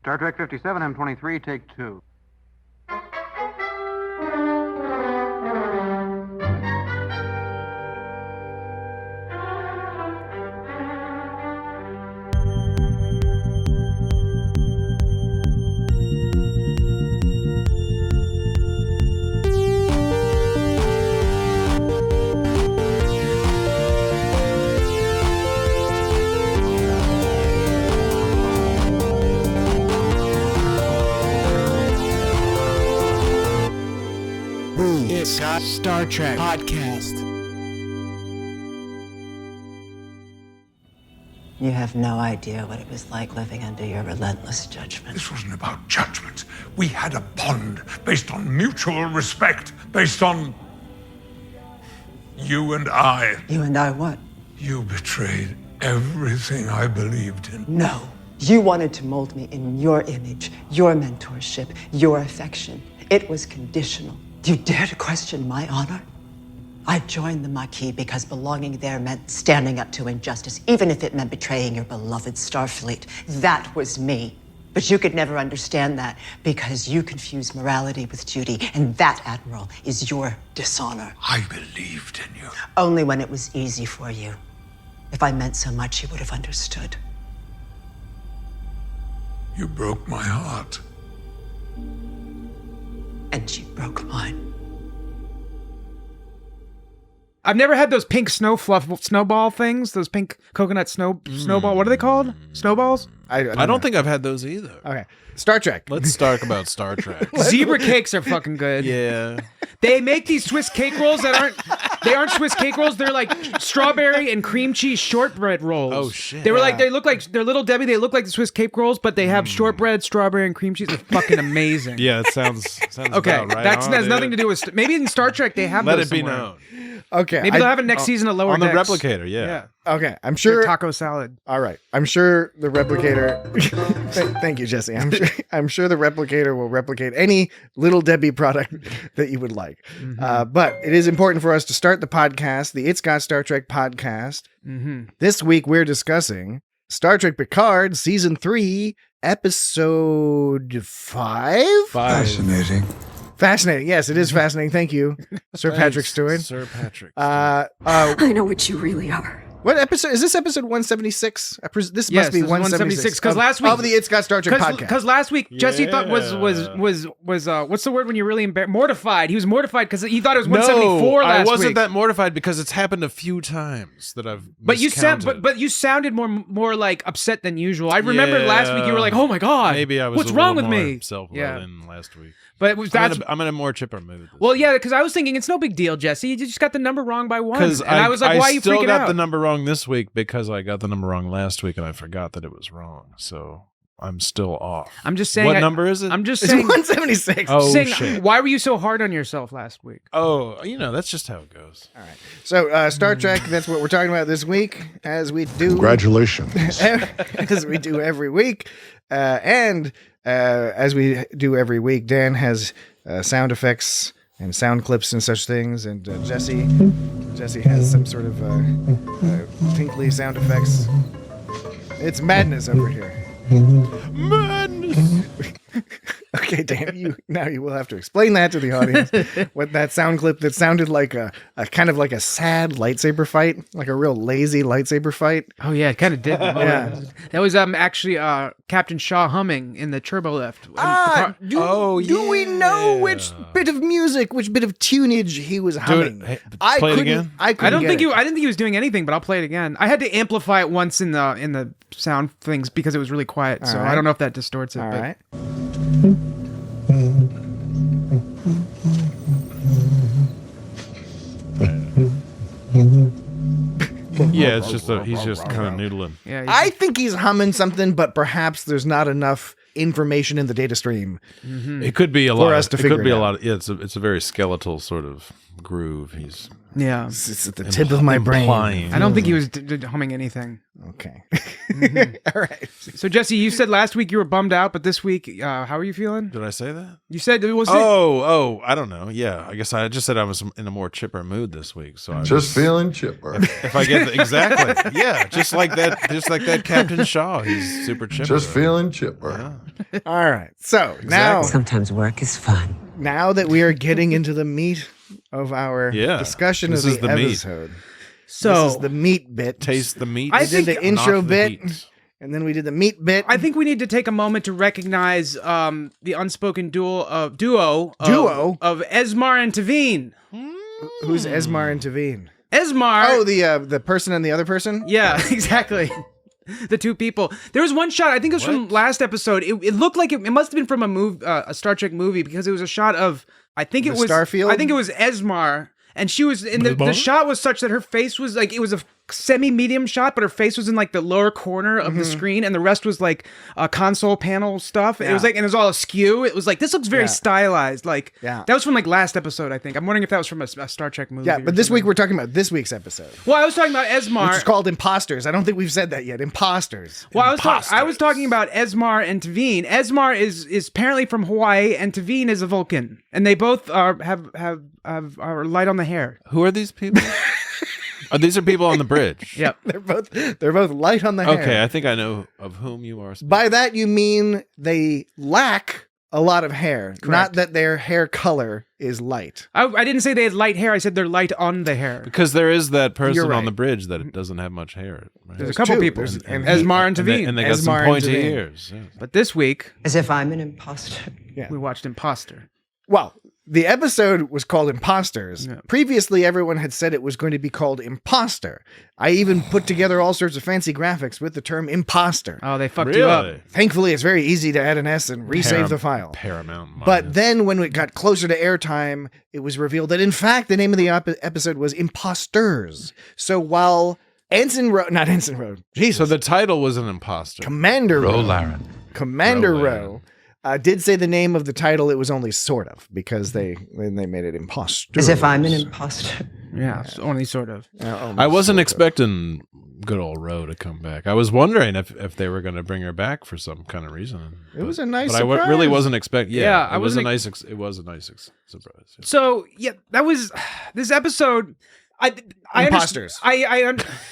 Star Trek 57, M23, take 2. Star Trek podcast. You have no idea what it was like living under your relentless judgment. This wasn't about judgment. We had a bond based on mutual respect, based on you and I. You and I what? You betrayed everything I believed in. No. You wanted to mold me in your image, your mentorship, your affection. It was conditional. You dare to question my honor? I joined the Maquis because belonging there meant standing up to injustice, even if it meant betraying your beloved Starfleet. That was me. But you could never understand that because you confused morality with duty, and that, Admiral, is your dishonor. I believed in you. Only when it was easy for you. If I meant so much, you would have understood. You broke my heart. And you broke mine. I've never had those pink snowball things. Those pink coconut snowball. What are they called? Snowballs? I don't think I've had those either. Okay. Star Trek. Let's talk about Star Trek. Zebra cakes are fucking good. Yeah. They make these Swiss cake rolls that aren't Swiss cake rolls. They're like strawberry and cream cheese shortbread rolls. Oh shit. They look like they're Little Debbie. They look like the Swiss cake rolls, but they have shortbread, strawberry, and cream cheese. They're fucking amazing. Yeah, it sounds okay. about right. That has nothing to do with maybe in Star Trek they have. Let those it be somewhere. known. Okay. Maybe they'll have it next season at Lower on the Decks. Replicator. Yeah. Okay. I'm sure. Taco salad. All right. I'm sure the replicator. Thank you, Jesse. I'm sure the replicator will replicate any Little Debbie product that you would like. Mm-hmm. But it is important for us to start the podcast, the It's Got Star Trek podcast. Mm-hmm. This week we're discussing Star Trek Picard Season 3, Episode 5? Fascinating. Fascinating. Yes, it is fascinating. Thank you, Sir Patrick Stewart. Sir Patrick. I know what you really are. What episode is this? Episode 176? This Yes, must be this is 176 'cause last week- of the It's Got Star Trek podcast. Because last week Jesse thought was what's the word when you're really mortified? He was mortified because he thought it was 174 last I week. wasn't that mortified because it's happened a few times that I've But you miscounted. but you sounded more like upset than usual. I remember last week you were like, "Oh my god, Maybe I was what's a wrong with little me?" more self-loathing last week. But that's I'm in a more chipper mood. this well, week. yeah, because I was thinking it's no big deal, Jesse. You just got the number wrong by one, and I I was like, "Why are you still freaking got out?" the number wrong this week because I got the number wrong last week and I forgot that it was wrong. So I'm still off. I'm just saying. What number is it? I'm just It's saying. 176. Oh saying, shit! why were you so hard on yourself last week? Oh, that's just how it goes. All right. So Star Trek, that's what we're talking about this week, as we do. Congratulations. As we do every week. And as we do every week, Dan has sound effects and sound clips and such things. And Jesse has some sort of tinkly sound effects. It's madness over here. Madness. Okay, Dan, you will have to explain that to the audience. What that sound clip that sounded like a kind of like a sad lightsaber fight, like a real lazy lightsaber fight. Oh yeah, it kind of did. Yeah. That was actually Captain Shaw humming in the turbo lift. Do we know which bit of music, which bit of tunage he was humming? Play it again. I didn't think he was doing anything, but I'll play it again. I had to amplify it once in the sound things because it was really quiet. So right. I don't know if that distorts it. All but. right. Yeah, it's just he's just kind of noodling. Yeah, I think he's humming something, but perhaps there's not enough information in the data stream. It could be a lot. For us to it figure could be it a out. lot. Yeah, it's a very skeletal sort of groove he's Yeah. It's at the tip of my brain. Implying. I don't think he was humming anything. Okay. Mm-hmm. All right. So, Jesse, you said last week you were bummed out, but this week, how are you feeling? Did I say that? You said it was. Oh, I don't know. Yeah, I guess I just said I was in a more chipper mood this week. So Just feeling chipper. if I get exactly, yeah, just like that Captain Shaw, he's super chipper. Just feeling chipper. Yeah. All right. So now, Sometimes work is fun. now that we are getting into the meat of our discussion this of is the the meat. episode, So this is the meat bit. Taste the meat. I We did think- the intro Not the bit, heat. and then we did the meat bit. I think we need to take a moment to recognize the unspoken duo of Esmar and Tavine. Who's Esmar and Tavine? Esmar. Oh, the person and the other person. Yeah, exactly. The two people. There was one shot. I think it was from last episode. It looked like it must have been from a Star Trek movie because it was a shot of. I think it The was Starfield? I think it was Esmar, and she was in the shot was such that her face was like it was a semi-medium shot, but her face was in like the lower corner of the screen, and the rest was like console panel stuff. It was like, and it was all askew. It was like this looks very stylized. Like that was from like last episode, I think. I'm wondering if that was from a Star Trek movie. Yeah, or but this something. week we're talking about this week's episode, Well, I was talking about Esmar. which is called Imposters. I don't think we've said that yet. Imposters. Well, I was talking about Esmar and Tavine. Esmar is apparently from Hawaii, and Tavine is a Vulcan, and they both are light on the hair. Who are these people? These are people on the bridge. Yep. They're both light on the hair. Okay, I think I know of whom you are speaking. By that you mean they lack a lot of hair, not that their hair color is light. I didn't say they had light hair. I said they're light on the hair. Because there is that person You're right. on the bridge that doesn't have much hair. Right? There's a couple two. people, There's- and Esmar and Tavine. And they got Esmar some and pointy Tavine. ears. Yeah. But this week As if I'm an imposter. we watched Imposter. Well, the episode was called Imposters. Yeah. Previously, everyone had said it was going to be called Imposter. I even put together all sorts of fancy graphics with the term imposter. Oh, they fucked you up. Really? Thankfully, it's very easy to add an S and resave the file. Paramount. But Minus. then when it got closer to airtime, it was revealed that, in fact, the name of the episode was Imposters. So while not Ensign Rowe, Jesus. So the title was an imposter. Commander Rowe. Commander Roland. Rowe did say the name of the title. It was only sort of because they made it Imposters. As if I'm an imposter. Yeah, only sort of. I wasn't expecting good old Roe to come back. I was wondering if they were going to bring her back for some kind of reason. It was a nice But surprise. I really wasn't expecting. Yeah, Yeah, I it was a wasn't nice. It was a nice surprise. Yeah. So yeah, that was this episode. I Imposters.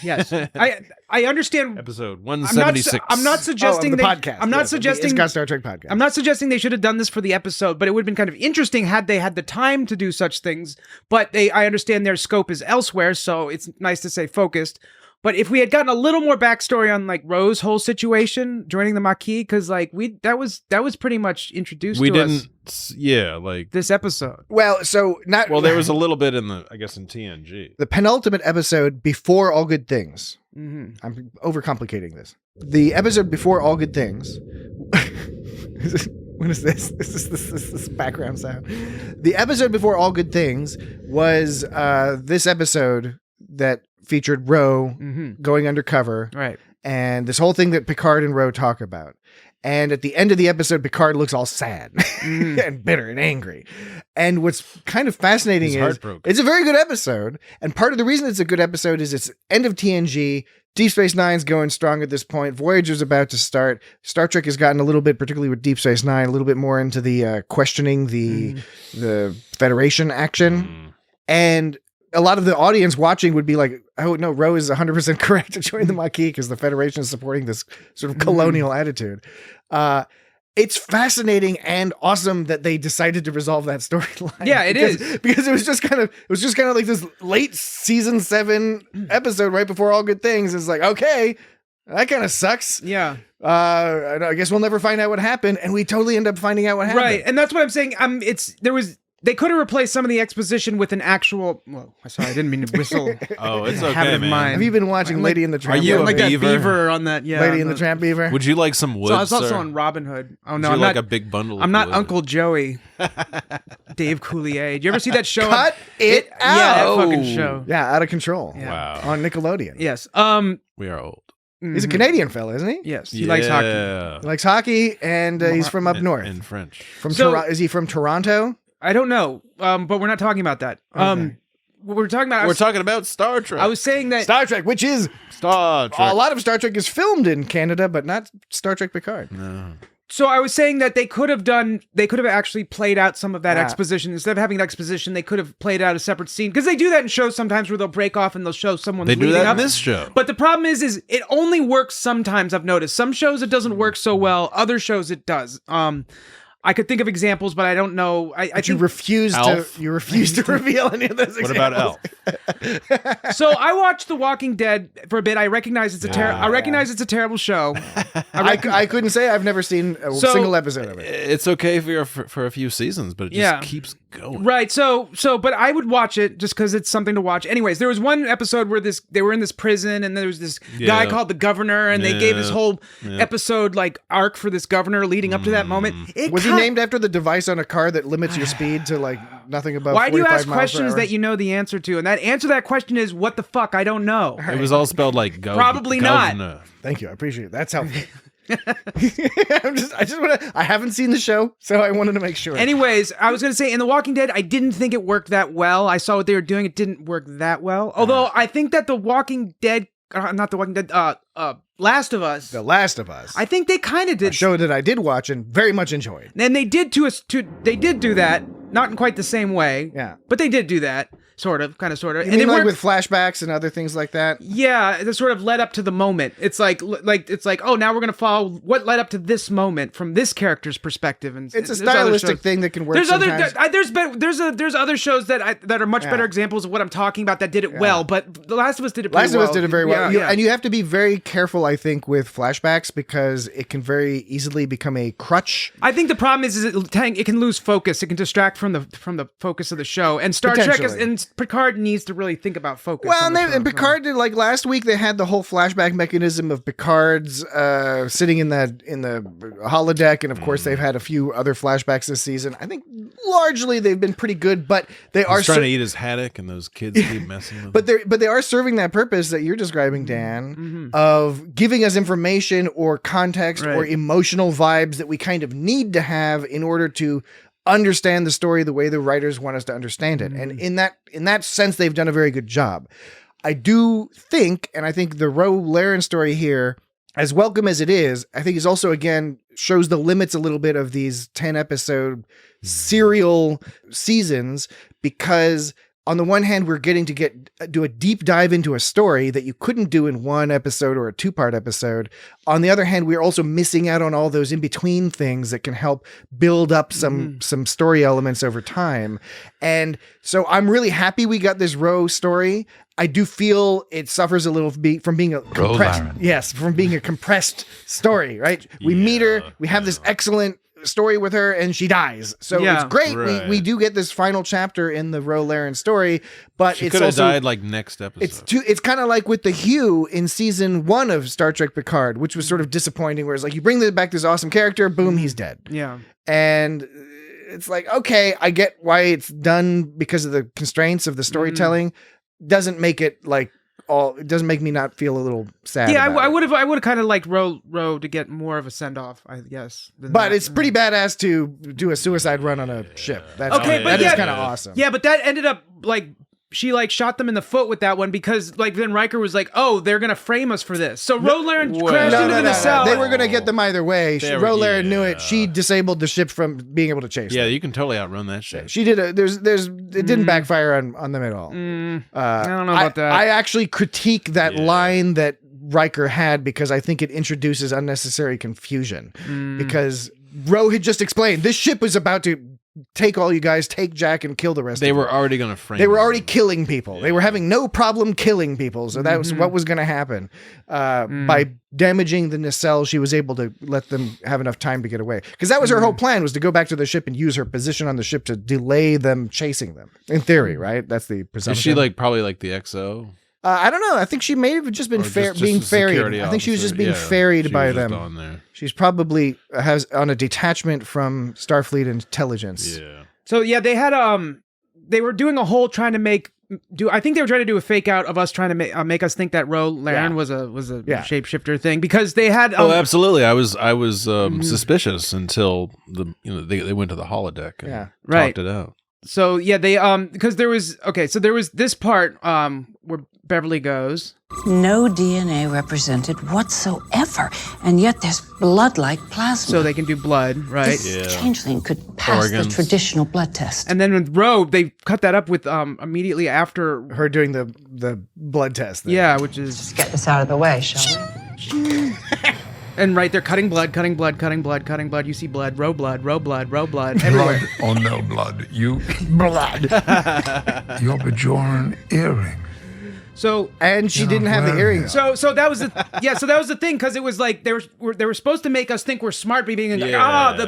Yes, I understand. Episode I'm 176. not suggesting the they, podcast. I'm not Yes, suggesting it's got Star Trek podcast. I'm not suggesting they should have done this for the episode, but it would have been kind of interesting had they had the time to do such things. But I understand their scope is elsewhere, so it's nice to say focused. But if we had gotten a little more backstory on like Rose's whole situation joining the Maquis, because like that was pretty much introduced We to didn't. us Yeah, like. this episode. Well, so not. Well, there was a little bit in the, I guess, in TNG. the penultimate episode before All Good Things. Mm-hmm. I'm overcomplicating this. The episode before All Good Things. What is this? This is background sound. The episode before All Good Things was this episode that featured Roe going undercover, Right. and this whole thing that Picard and Roe talk about. And at the end of the episode, Picard looks all sad and bitter and angry. And what's kind of fascinating He's is heartbroken. it's a very good episode. And part of the reason it's a good episode is it's end of TNG. Deep Space Nine's going strong at this point. Voyager's about to start. Star Trek has gotten a little bit, particularly with Deep Space Nine, a little bit more into the questioning the Federation action. And a lot of the audience watching would be like, oh, no, Roe is 100% correct to join the Maquis because the Federation is supporting this sort of colonial attitude. It's fascinating and awesome that they decided to resolve that storyline. Yeah, it is. Because it was just kind of like this late season 7 episode right before All Good Things. It's like, okay, that kind of sucks. Yeah. I guess we'll never find out what happened, and we totally end up finding out what happened. Right, and that's what I'm saying. They could have replaced some of the exposition with an actual. Well, sorry, I didn't mean to whistle. Oh, it's Habit okay, of man. mine. Have you been watching Lady in the Tramp? Are you Yeah, a like that beaver? beaver on that? Yeah, Lady in the Tramp Beaver? Would you like some wood, So I was also sir? on Robin Hood. Oh Would no, you I'm like not. a big bundle. I'm of not wood? Uncle Joey. Dave Coulier. Did you ever see that show? Cut it Yeah, that out. fucking show. Yeah, Out of Control. Yeah. Wow. On Nickelodeon. Yes. We are old. He's a Canadian fella, isn't he? Yes, he likes hockey. Yeah. He likes hockey, and he's from up north. In French. From So- Is he from Toronto? I don't know, but we're not talking about that. Okay. we're talking about. We're talking about Star Trek. I was saying that Star Trek, which is Star Trek. a lot of Star Trek is filmed in Canada, but not Star Trek Picard. So I was saying that they could have actually played out some of that Yeah. exposition. Instead of having exposition, they could have played out a separate scene. Because they do that in shows sometimes where they'll break off and they'll show someone They do leading that up. in this show. But the problem is it only works sometimes, I've noticed. Some shows it doesn't work so well. Other shows it does. I could think of examples, but I don't know. I But you think refuse Alf? to reveal any of those What examples. about Elf? so. I watched The Walking Dead for a bit. I recognize it's a I recognize it's a terrible show. I couldn't say I've never seen a So- single episode of it. It's okay for a few seasons, but it just keeps going. Right. So, but I would watch it just because it's something to watch. Anyways, there was one episode where they were in this prison and there was this guy Yeah. called the governor, and they gave this whole episode like arc for this governor leading up to that moment. Was he named after the device on a car that limits your speed to like nothing above Why do you 45 ask miles per questions hour? that you know the answer to? And that answer to that question is what the fuck? I don't know. It was all spelled like Probably not. governor. Thank you. I appreciate it. That's helpful. I haven't seen the show, so I wanted to make sure. Anyways, I was going to say in The Walking Dead, I didn't think it worked that well. I saw what they were doing. It didn't work that well. Although I think that The Walking Dead, not The Walking Dead, Last of Us. The Last of Us, I think they kind of a did. show that I did watch and very much enjoyed. And they did they did do that, not in quite the same way. Yeah. But they did do that, sort of. You And mean they like weren't- with flashbacks and other things like that? yeah, it sort of led up to the moment. It's like oh, now we're gonna follow what led up to this moment from this character's perspective. And It's a there's other stylistic shows- thing that can work There's sometimes. there's other shows that are much better examples of what I'm talking about that did it well. But The Last of Us did it. Pretty Last of Us did it very well. Yeah. And you have to be very careful, I think, with flashbacks because it can very easily become a crutch. I think the problem is it can lose focus. It can distract from the focus of the show. And Star Trek Potentially. and Picard needs to really think about focus. Well, on the show. and Picard did like last week. They had the whole flashback mechanism of Picard's sitting in the holodeck, and of course they've had a few other flashbacks this season. I think largely they've been pretty good, but they are He's trying to eat his haddock, and those kids keep messing with him. but they are serving that purpose that you're describing, Dan, of giving us information or context or Right. emotional vibes that we kind of need to have in order to understand the story the way the writers want us to understand it. And in that sense, they've done a very good job. I do think, and I think the Ro Laren story here, as welcome as it is, I think is also, again, shows the limits a little bit of these 10 episode serial seasons, because on the one hand, we're getting to do a deep dive into a story that you couldn't do in one episode or a 2-part episode. On the other hand, we're also missing out on all those in-between things that can help build up some story elements over time. And so I'm really happy we got this Ro story. I do feel it suffers a little from being a compressed, from being a compressed story, right? We meet her, we have this excellent story with her, and she dies. So Yeah. it's great. Right. We do get this final chapter in the Ro Laren story, but She it's could have also died like next episode. it's kind of like with the Hugh in season 1 of Star Trek Picard, which was sort of disappointing, where it's like you bring back this awesome character, boom, he's dead. Yeah. And it's like, okay, I get why it's done because of the constraints of the storytelling. Doesn't make it like it doesn't make me not feel a little sad. Yeah, about I it. would have kind of liked Ro to get more of a send off, I guess. than But that. it's pretty badass to do a suicide run on a ship. That's Okay, but that is yeah- kind of awesome. Yeah, but that ended up like she like shot them in the foot with that one because like then Riker was like, oh, they're gonna frame us for this. So Ro Laren crashed into the nacelle. They were going to get them either way. Ro Laren knew it. yeah. She disabled the ship from being able to chase yeah, them. you can totally outrun that shit. She did it didn't backfire on them at all. I don't know about that. I actually critique that line that Riker had because I think it introduces unnecessary confusion. Because Ro had just explained this ship was about to take all you guys, take Jack, and kill the rest They of were you. already going to frame. They were him. already killing people. They were having no problem killing people. So that was what was going to happen. By damaging the nacelle, she was able to let them have enough time to get away. Because that was her whole plan, was to go back to the ship and use her position on the ship to delay them chasing them. In theory, right? That's the Is presumption. she probably like the XO? I don't know. I think she may have just been Or just being a ferried. security I think she was officer? just being Yeah, ferried she by was just them. on there. She's probably has on a detachment from Starfleet intelligence. Yeah. So yeah, they had they were doing a whole trying to I think they were trying to do a fake out of us trying to make us think that Ro Laren was a shapeshifter thing because they had Oh, absolutely. I was suspicious until they went to the holodeck and Yeah. Right. talked it out. So yeah, they because there was this part where Beverly goes. No DNA represented whatsoever, and yet there's blood-like plasma. So they can do blood, right? This changeling could pass Organs. the traditional blood test. And then with Rogue, they cut that up with immediately after Her doing the blood test thing. yeah, which is Let's get this out of the way, shall we? and right they're cutting blood. You see blood, row blood everywhere. Blood or no blood? You blood. Your Bajoran earring. So And she didn't have the well, earrings. So that was the thing because it was like they were supposed to make us think we're smart by being like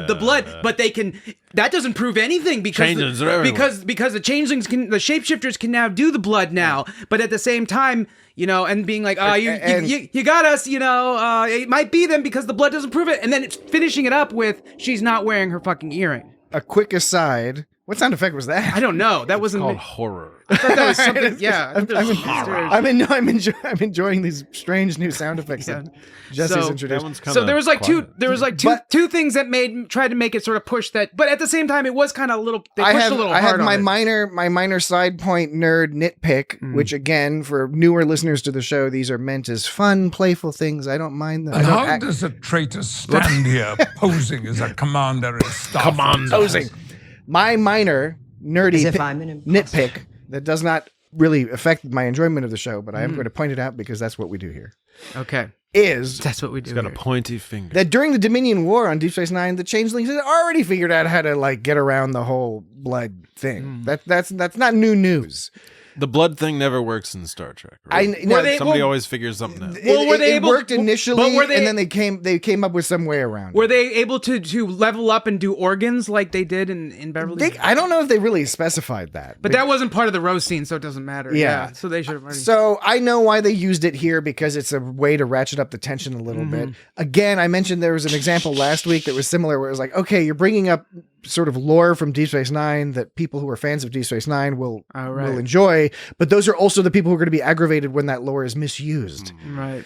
the blood, but that doesn't prove anything because Changelings are everywhere. because the changelings the shapeshifters can now do the blood now, but at the same time, and being like you got us, it might be them because the blood doesn't prove it, and then it's finishing it up with she's not wearing her fucking earring. A quick aside. What sound effect was that? I don't know. That wasn't. Called horror. I thought that was something. Yeah, I think I'm enjoying these strange new sound effects that Jesse's So- introduced. That one's kind So of there was like two But- two things that tried to make it sort of push that, but at the same time it was kind of a little. They pushed a little I have hard my on it. minor side point nerd nitpick, which again for newer listeners to the show, these are meant as fun, playful things. I don't mind them. And how does a traitor stand here posing as a commander in staff? posing. My minor nerdy As if I'm an imposter. nitpick that does not really affect my enjoyment of the show, but I am going to point it out because that's what we do here. Okay, Is that's what we do. Got a here. pointy finger. that during the Dominion War on Deep Space Nine, the changelings had already figured out how to like get around the whole blood thing. That's not new news. The blood thing never works in Star Trek. Right? Somebody always figures something out. Well, were they it able- worked but initially, were they- and then they came up with some way around Were it. they able to level up and do organs like they did in Beverly? I don't know if they really specified that, But that wasn't part of the Rose scene, so it doesn't matter. Yeah. So they should have already. So I know why they used it here because it's a way to ratchet up the tension a little bit. Again, I mentioned there was an example last week that was similar where it was like, okay, you're bringing up sort of lore from Deep Space Nine that people who are fans of Deep Space Nine will enjoy, but those are also the people who are going to be aggravated when that lore is misused. Right.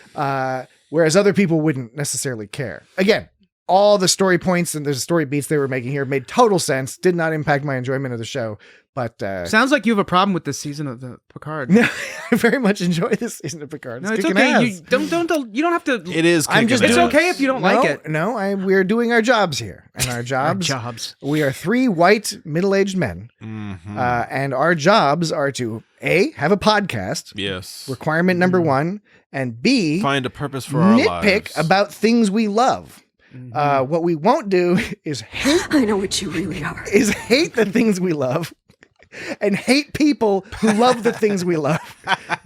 Whereas other people wouldn't necessarily care. Again, all the story points and the story beats they were making here made total sense, did not impact my enjoyment of the show. But Sounds like you have a problem with this season of the Picard. no, I very much enjoy this seison of Picard. No, it's kicking okay. ass. You don't have to. It is. I'm just- It's kicking okay ass. if you don't like it. No, we're doing our jobs here. And our jobs, we are three white middle-aged men. And our jobs are to A, have a podcast, Yes. requirement number one, and B, Find a purpose for our nitpick lives. about things we love. What we won't do is hate I know what you really are. hate the things we love and hate people who love the things we love.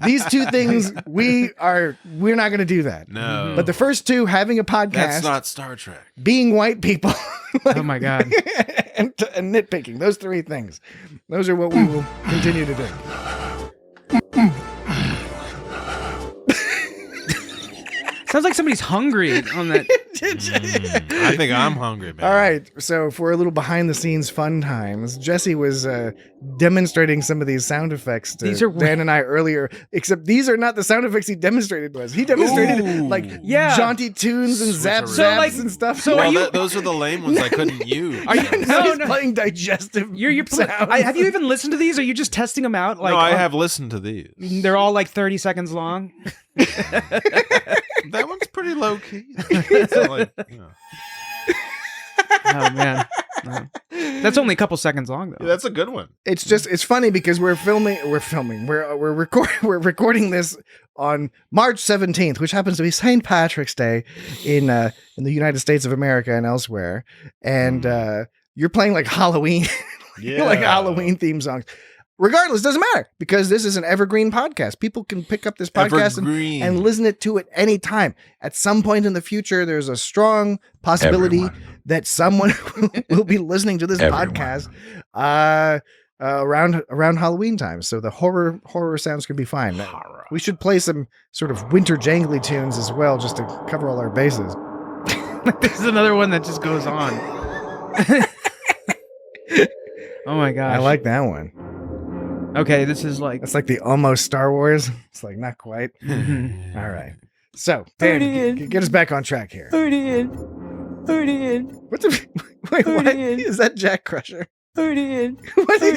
These two things we're not going to do that. No. But the first two, having a podcast, That's not Star Trek. being white people, Oh my god. and nitpicking, those three things, those are what we will continue to do. Sounds like somebody's hungry on that. I think I'm hungry, man. All right, so for a little behind the scenes fun times, Jesse was demonstrating some of these sound effects to These are- Dan and I earlier, except these are not the sound effects he demonstrated to us. He demonstrated jaunty tunes and zap Switcheroo. So, zaps like- and stuff. so Well, are you- those are the lame ones I couldn't use. Are you? now No, he's no. playing digestive Have sounds. you even listened to these? Or are you just testing them out? Like, No, I have listened to these. They're all like 30 seconds long. That one's pretty low key. It's like, you know. Oh man, no. That's only a couple seconds long though. Yeah, that's a good one. It's funny because we're recording this on March 17th, which happens to be St. Patrick's Day in the United States of America and elsewhere. And you're playing like Halloween, like Halloween theme songs. Regardless, doesn't matter because this is an evergreen podcast. People can pick up this podcast Evergreen. and listen to it any time. At some point in the future, there's a strong possibility that someone will be listening to this podcast around Halloween time. So the horror sounds can be fine. We should play some sort of winter jangly tunes as well, just to cover all our bases. This is another one that just goes on. Oh my gosh. I like that one. Okay, this is like. That's like the almost Star Wars. It's like not quite. All right. So, Dan, get us back on track here. What's wait, what? Is that Jack Crusher? What's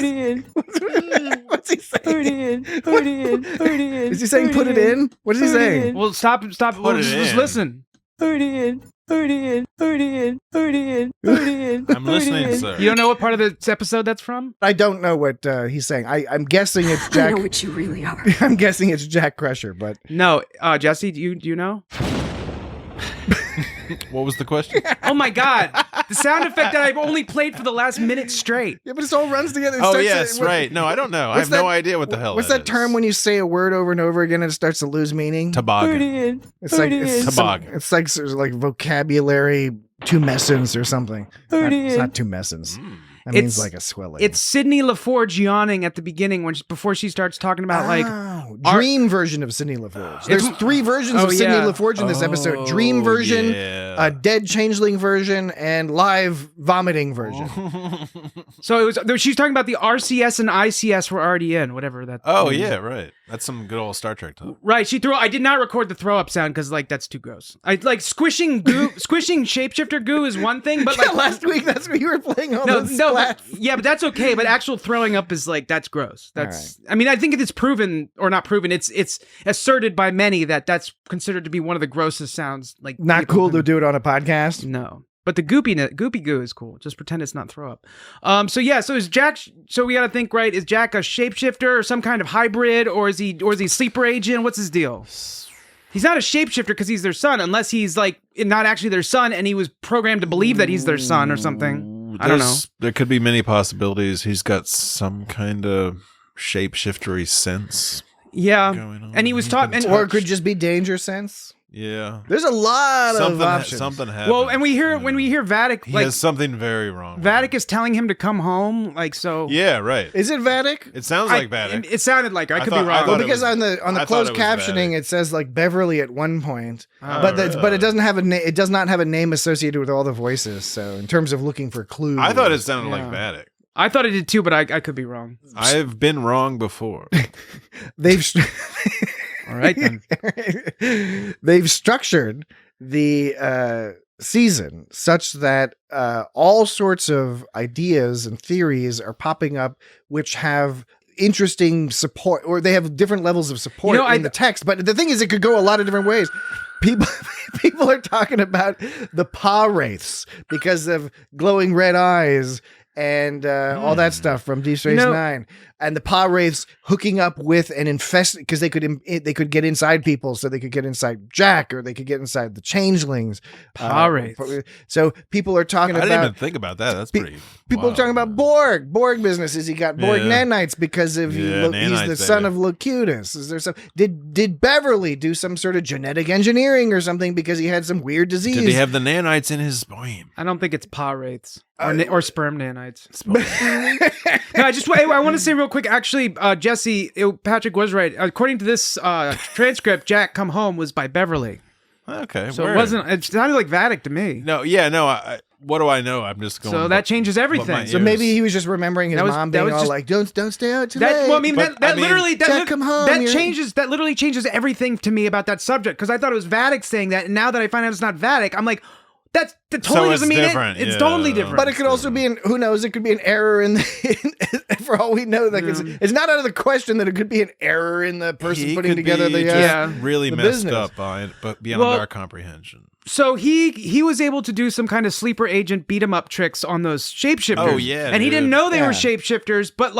he saying? Is he saying put it in? What is he saying? Well, stop. Well, it just in. listen. I'm listening, sir. You don't know what part of the episode that's from? I don't know what he's saying. I'm guessing it's Jack. I know what you really are. I'm guessing it's Jack Crusher, but No, Jesse, do you know? What was the question? Oh my God, the sound effect that I've only played for the last minute straight. yeah, but it all runs together. It Oh, starts yes, to- right. No, I don't know. I what's have no that- idea what the hell What's that that term is. when you say a word over and over again and it starts to lose meaning? Toboggan. It's like Toboggan. it's like sort of like vocabulary tumescence or something. It's not tumescence. That means like a swelling. It's Sidney LaForge yawning at the beginning before she starts talking about dream version of Sidney LaForge. There's 3 versions of Sidney LaForge in this episode: dream version, yeah. a dead changeling version, and live vomiting version. So it was. She's talking about the RCS and ICS were already in whatever that. Oh, means. yeah, right. That's some good old Star Trek talk. Right. I did not record the throw up sound because that's too gross. I like squishing goo. Squishing shapeshifter goo is one thing, but like last week, that's what you were playing on. yeah, but that's okay. But actual throwing up is that's gross. That's. I mean, I think it's proven or not proven. It's asserted by many that that's considered to be one of the grossest sounds. Like Not cool to do it on a podcast. No. But the goopy goo is cool. Just pretend it's not throw up. So is Jack? So we got to think, right? Is Jack a shapeshifter or some kind of hybrid, or is he a sleeper agent? What's his deal? He's not a shapeshifter because he's their son, unless he's not actually their son, and he was programmed to believe that he's their son or something. I don't know. There could be many possibilities. He's got some kind of shapeshiftery sense. Yeah, going on. and he was taught, Or it could just be danger sense. Yeah. There's a lot of options. Something happened. well, and when we hear Vatic, he has something very wrong. with Vatic him. is telling him to come home, so. Yeah, right. Is it Vatic? It sounds like Vatic. It sounded like I could be thought- I wrong. thought Well, it because was- on the I closed thought it was captioning Vatic. it says Beverly at one point, but really? it doesn't have it does not have a name associated with all the voices. So in terms of looking for clues, I thought it sounded like Vatic. I thought it did too, but I could be wrong. I've been wrong before. they've All right then. they've structured the season such that all sorts of ideas and theories are popping up, which have interesting support, or they have different levels of support in the text. But the thing is, it could go a lot of different ways. People are talking about the Pa Wraiths because of glowing red eyes and all that stuff from Deep Space Nine, and the Pa Wraiths hooking up with an infest because they could get inside people, so they could get inside Jack, or they could get inside the changelings. Pa Wraiths. So people are talking I about. didn't even think about that. That's pretty. People are wild, talking about man. Borg businesses. He got Borg Yeah. nanites because of he's nanites, the son baby. of Locutus. Is there some? Did Beverly do some sort of genetic engineering or something because he had some weird disease? Did he have the nanites in his spine? I don't think it's Pa Wraiths or sperm nanites. No, I want to say real quick. Actually, Jesse, Patrick was right. According to this transcript, Jack Come Home was by Beverly. Okay, So word. it wasn't. It sounded like Vatic to me. No, yeah, no. What do I know? I'm just going. So that changes everything. So maybe he was just remembering his mom being all just- like, "Don't stay out too That, late." well, I mean, But, that I mean, literally Jack, come home, that you're- changes. That literally changes everything to me about that subject, because I thought it was Vatic saying that, and now that I find out it's not Vatic, I'm like, that totally it's doesn't mean different, it. It's yeah. totally different. But it could also be who knows? It could be an error for all we know. Like it's not out of the question that it could be an error in the person he putting could together be the just really the messed business. up by it, but beyond Well, our comprehension. So he was able to do some kind of sleeper agent beat 'em up tricks on those shapeshifters. Oh, yeah, and he dude. didn't know they were Yeah. shapeshifters, but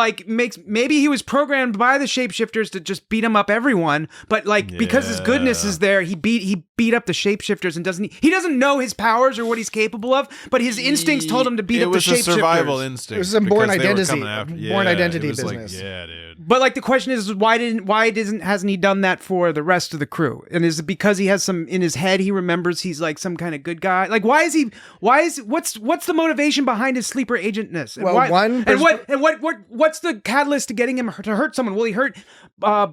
maybe he was programmed by the shapeshifters to just beat 'em up everyone. But because his goodness is there, he beat up the shapeshifters and he doesn't know his powers or what he's capable of, but his instincts told him to beat up the shapeshifters. It was a survival instinct. It was some born because they were identity- coming after- born yeah, identity it was business. Like, yeah, dude. But the question is, hasn't he done that for the rest of the crew? And is it because he has some in his head? He remembers he's like some kind of good guy. Like, what's the motivation behind his sleeper agentness? And Well, what's the catalyst to getting him to hurt someone? Will he hurt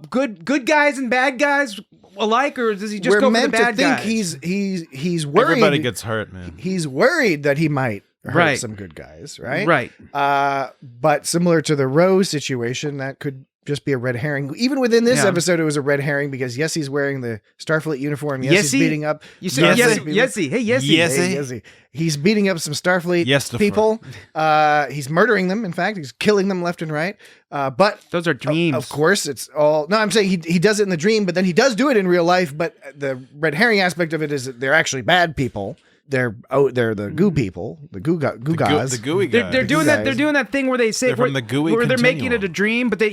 good guys and bad guys alike, or does he just We're go for the meant to bad think guys? he's worried. Everybody gets hurt, man. He's worried that he might hurt Right. some good guys, right? Right. But similar to the Rose situation, that could just be a red herring. Even within this Yeah. episode, it was a red herring because yes, he's wearing the Starfleet uniform. Yes, he's Yesy? beating up. You said Starfleet Yesy. people. Yesy. Hey, Yesy. Yes. Hey, Yesy. He's beating up some Starfleet Yes, people. He's murdering them. In fact, he's killing them left and right. But Those are dreams. of course, it's all. No, I'm saying he does it in the dream, but then he does do it in real life. But the red herring aspect of it is that they're actually bad people. They're the goo people, the goo guys. The gooey guys. They're doing that. They're doing that thing where they say They're from the gooey where they're making continuum. it a dream, but they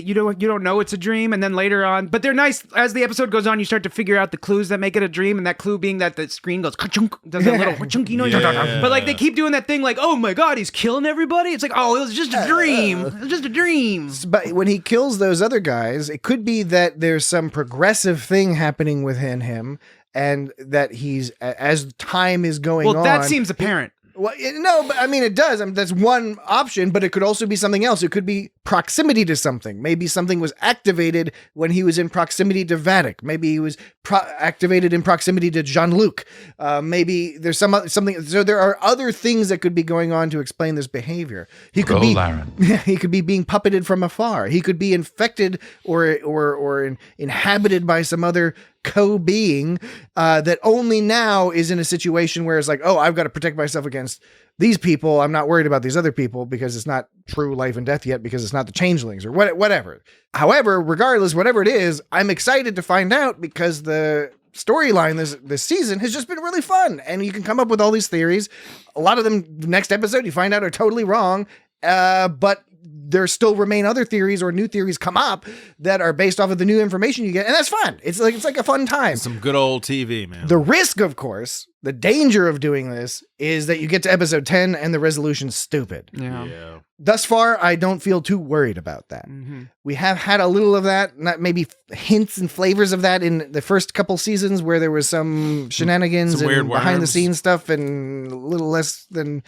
you don't know it's a dream, and then later on, but they're nice. As the episode goes on, you start to figure out the clues that make it a dream, and that clue being that the screen goes ka-chunk, does that little chunky noise. Yeah. But like they keep doing that thing, like oh my god, he's killing everybody. It's like oh, it was just a dream. It was just a dream. But when he kills those other guys, it could be that there's some progressive thing happening within him, and that he's as time is going on. Well, that seems apparent. Well, no, but I mean, it does. I mean, that's one option, but it could also be something else. It could be proximity to something. Maybe something was activated when he was in proximity to Vatic. Maybe he was activated in proximity to Jean-Luc. Maybe there's something. So there are other things that could be going on to explain this behavior. He could be, he could be being puppeted from afar. He could be infected or inhabited by some other co-being that only now is in a situation where it's like, oh, I've got to protect myself against these people. I'm not worried about these other people because it's not true life and death yet, because it's not the changelings or whatever. However, regardless, whatever it is, I'm excited to find out because the storyline this season has just been really fun, and you can come up with all these theories. A lot of them next episode you find out are totally wrong, but there still remain other theories or new theories come up that are based off of the new information you get, and that's fun. It's like a fun time. Some good old TV, man. The risk, of course, the danger of doing this is that you get to episode 10 and the resolution's stupid. Yeah. Thus far, I don't feel too worried about that. Mm-hmm. We have had a little of that, not maybe hints and flavors of that in the first couple seasons where there was some shenanigans Some and weird behind the worms. scenes stuff and a little less than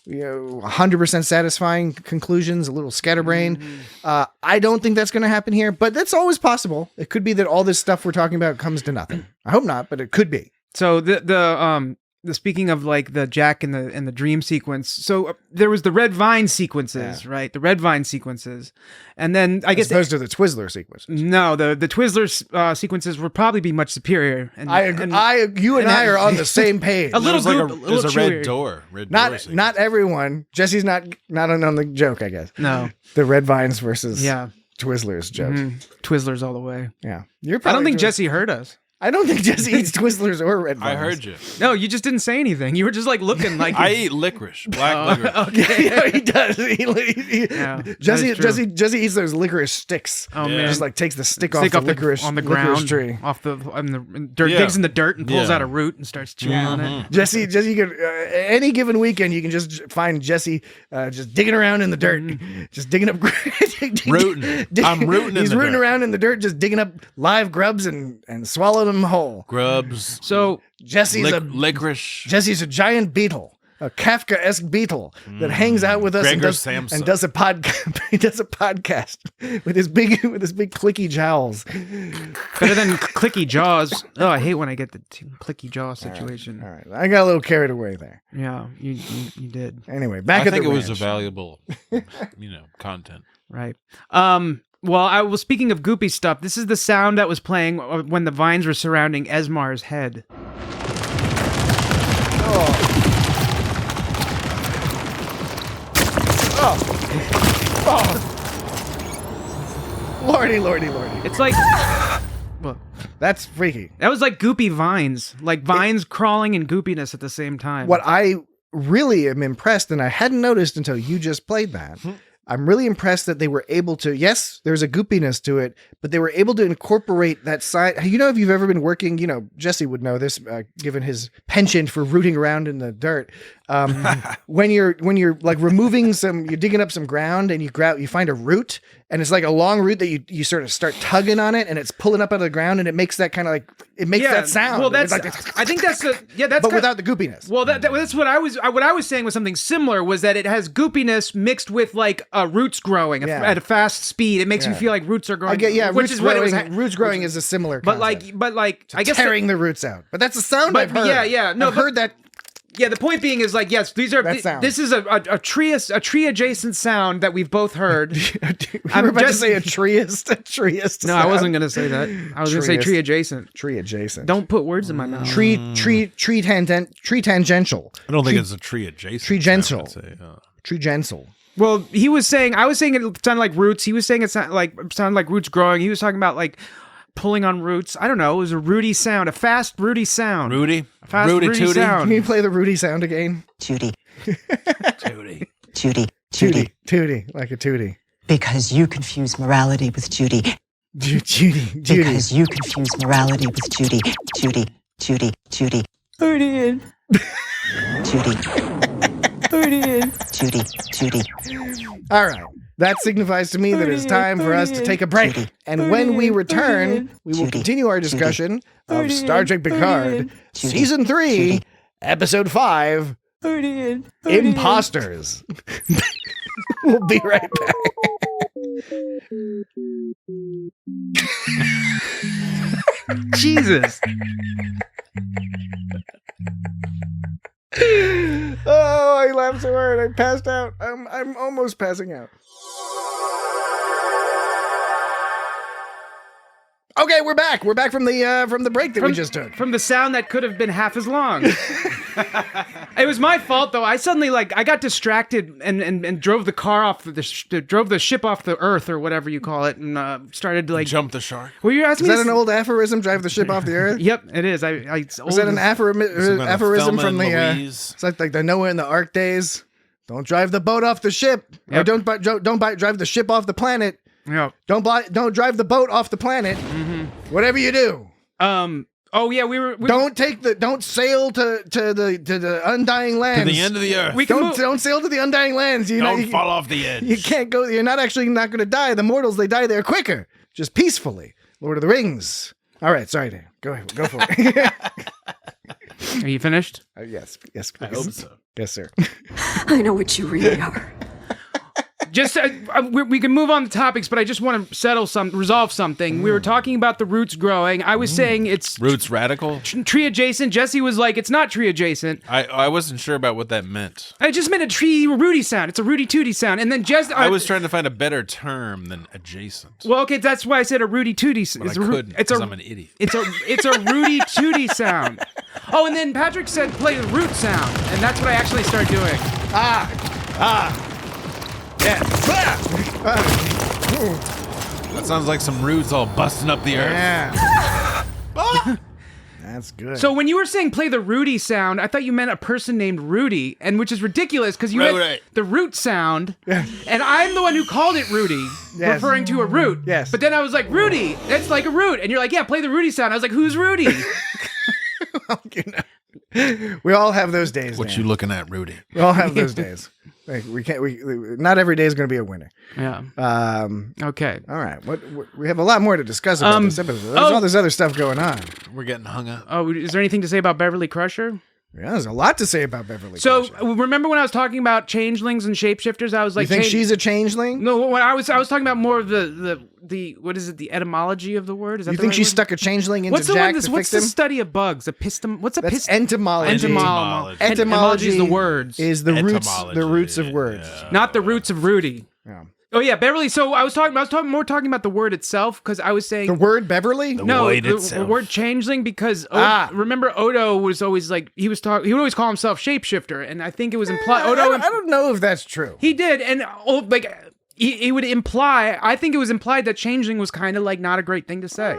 100% satisfying conclusions, a little scatterbrained. I don't think that's going to happen here, but that's always possible. It could be that all this stuff we're talking about comes to nothing. I hope not, but it could be. So the speaking of like the Jack and the dream sequence. So there was the Red Vine sequences, right? The Red Vine sequences, and then I guess As opposed to the Twizzler sequences. no, the Twizzler sequences would probably be much superior. And I agree. You and I are on the same page. A little There's like goop- there's a little red chewier. door. Red door Not sequence. everyone. Jesse's not on the joke, I guess. No, The Red Vines versus yeah, Twizzlers joke. Twizzlers all the way. Yeah, you're. I don't think Jesse. Jesse heard us. I don't think Jesse eats Twizzlers or Red Vines. I heard you. No, you just didn't say anything. You were just like looking like I eat licorice, black licorice. Okay. Yeah, he does. Yeah, Jesse that is true. Jesse eats those licorice sticks. Oh Yeah. man, Just like takes the stick Stick off the licorice on the licorice ground, tree. off the dirt, Yeah. digs in the dirt and pulls Yeah. out a root and starts chewing on it. Jesse could any given weekend you can just find Jesse just digging around in the dirt, just digging up Rooting. I'm rooting in He's the rooting dirt. around in the dirt, just digging up live grubs and swallowing them whole. Grubs. So Jesse's Licorice. Jesse's a giant beetle, a Kafka-esque beetle that hangs out with us and Gregor does, Samsa. and does a podcast. He does a podcast with his big clicky jowls. better than clicky jaws. Oh, I hate when I get the clicky jaw situation. All right, I got a little carried away there. Yeah, you did. Anyway, back I at think the it was a ranch. valuable, content. Right. Well, I was speaking of goopy stuff. This is the sound that was playing when the vines were surrounding Esmar's head. Lordy. It's like well, That's freaky. that was like goopy vines, like vines crawling and goopiness at the same time. What I really am impressed, and I hadn't noticed until you just played that. I'm really impressed that they were able to, yes, there's a goopiness to it, but they were able to incorporate that side. If you've ever been working, Jesse would know this, given his penchant for rooting around in the dirt. When you're like removing you're digging up some ground and you find a root, and it's like a long root that you sort of start tugging on it, and it's pulling up out of the ground, and it makes that kind of like, it makes that sound. Well, It's that's like, I think that's that's but without the goopiness. Well, that's what I was saying was something similar, was that it has goopiness mixed with like roots growing at a fast speed. It makes you feel like roots are growing. I get, which roots is growing, what it was. roots growing is a similar But concept. like I guess tearing the roots out. But that's a sound But I've heard. yeah, no, I've but- heard that Yeah, the point being is like, yes, these are. That sound. This is a tree adjacent sound that we've both heard. You were about to say a treeist. No, I wasn't gonna say that. I was gonna say tree adjacent. Tree adjacent. Don't put words in my mouth. Tree tangential. I don't think it's a tree adjacent. Tree-gential. sound, I'd say, Tree-gential. Well, I was saying it sounded like roots. He was saying it sounded like roots growing. He was talking about like pulling on roots. I don't know. It was a Rudy sound, a fast Rudy sound. Rudy? A fast Rudy Rudy Tooty? sound. Can you play the Rudy sound again? Judy, Tooty. Judy, Tootie. Tootie. Like a tootie. because you confuse morality with Judy. Judy. Because you confuse morality with Judy. Judy. Judy. Judy. Judy. Judy. All right. That signifies to me that it's time for us to take a break. And when we return, we will continue our discussion of Star Trek Picard, Season 3, Episode 5, Imposters. We'll be right back. Jesus. Oh, I laughed so hard. I passed out. I'm almost passing out. Okay, we're back. We're back from the break that we just took. From the sound that could have been half as long. It was my fault though. I suddenly I got distracted and drove the car off drove the ship off the Earth or whatever you call it, and started to Jump the shark. Were you asking Is me? that an old aphorism? Drive the ship off the earth. Yep, it is. Is that an aphorism from the? It's like the Noah and the Ark days. Don't drive the boat off the ship. Yep. Or don't drive the ship off the planet. Yeah. Don't drive the boat off the planet. Mm-hmm. Whatever you do. Oh yeah, we Don't sail to the undying lands. To the end of the earth. Don't sail to the undying lands. Don't fall off the edge. You can't go. You're not going to die. The mortals, they die there quicker, just peacefully. Lord of the Rings. All right, sorry, Dan. Go for it. Are you finished? Yes, please. I hope so. Yes, sir. I know what you really are. Just we can move on to topics, but I just want to resolve something. We were talking about the roots growing. I was saying it's Roots radical? tree adjacent. Jesse was like, it's not tree adjacent. I wasn't sure about what that meant. I just meant a tree Rudy sound. It's a Rudy Tooty sound. And then Jesse, I was trying to find a better term than adjacent. well, okay, that's why I said a Rudy Tooty. But I couldn't because I'm an idiot. It's a Rudy Tooty sound. Oh, and then Patrick said play the root sound, and that's what I actually started doing. Yeah. That sounds like some roots all busting up the earth. Yeah. That's good. So when you were saying play the Rudy sound, I thought you meant a person named Rudy, and which is ridiculous because you had the root sound, and I'm the one who called it Rudy, referring to a root. Yes. But then I was like, Rudy, that's like a root, and you're like, yeah, play the Rudy sound. I was like, who's Rudy? We all have those days. What Dan. you looking at, Rudy? We all have those days. Like, not every day is going to be a winner. Yeah. Okay. All right. What we have a lot more to discuss about this episode. There's all this other stuff going on. We're getting hung up. Oh, is there anything to say about Beverly Crusher? Yeah, there's a lot to say about Beverly. So Crusher. remember when I was talking about changelings and shapeshifters? I was like, you think she's a changeling? No, when I was talking about more of the what is it? The etymology of the word? Is that You the think right she word? stuck a changeling into What's the Jack one? to What's fix the him? study of bugs? What's a That's entomology. Etymology is the words. Is the roots of words. Yeah. Not the roots of Rudy. Yeah. Oh yeah, Beverly. So I was talking about the word itself because I was saying The word Beverly? no, word the itself. word changeling because remember Odo was always like he would always call himself shapeshifter, and I think it was implied. I don't know if that's true. He did, and he would imply. I think it was implied that changeling was kind of like not a great thing to say.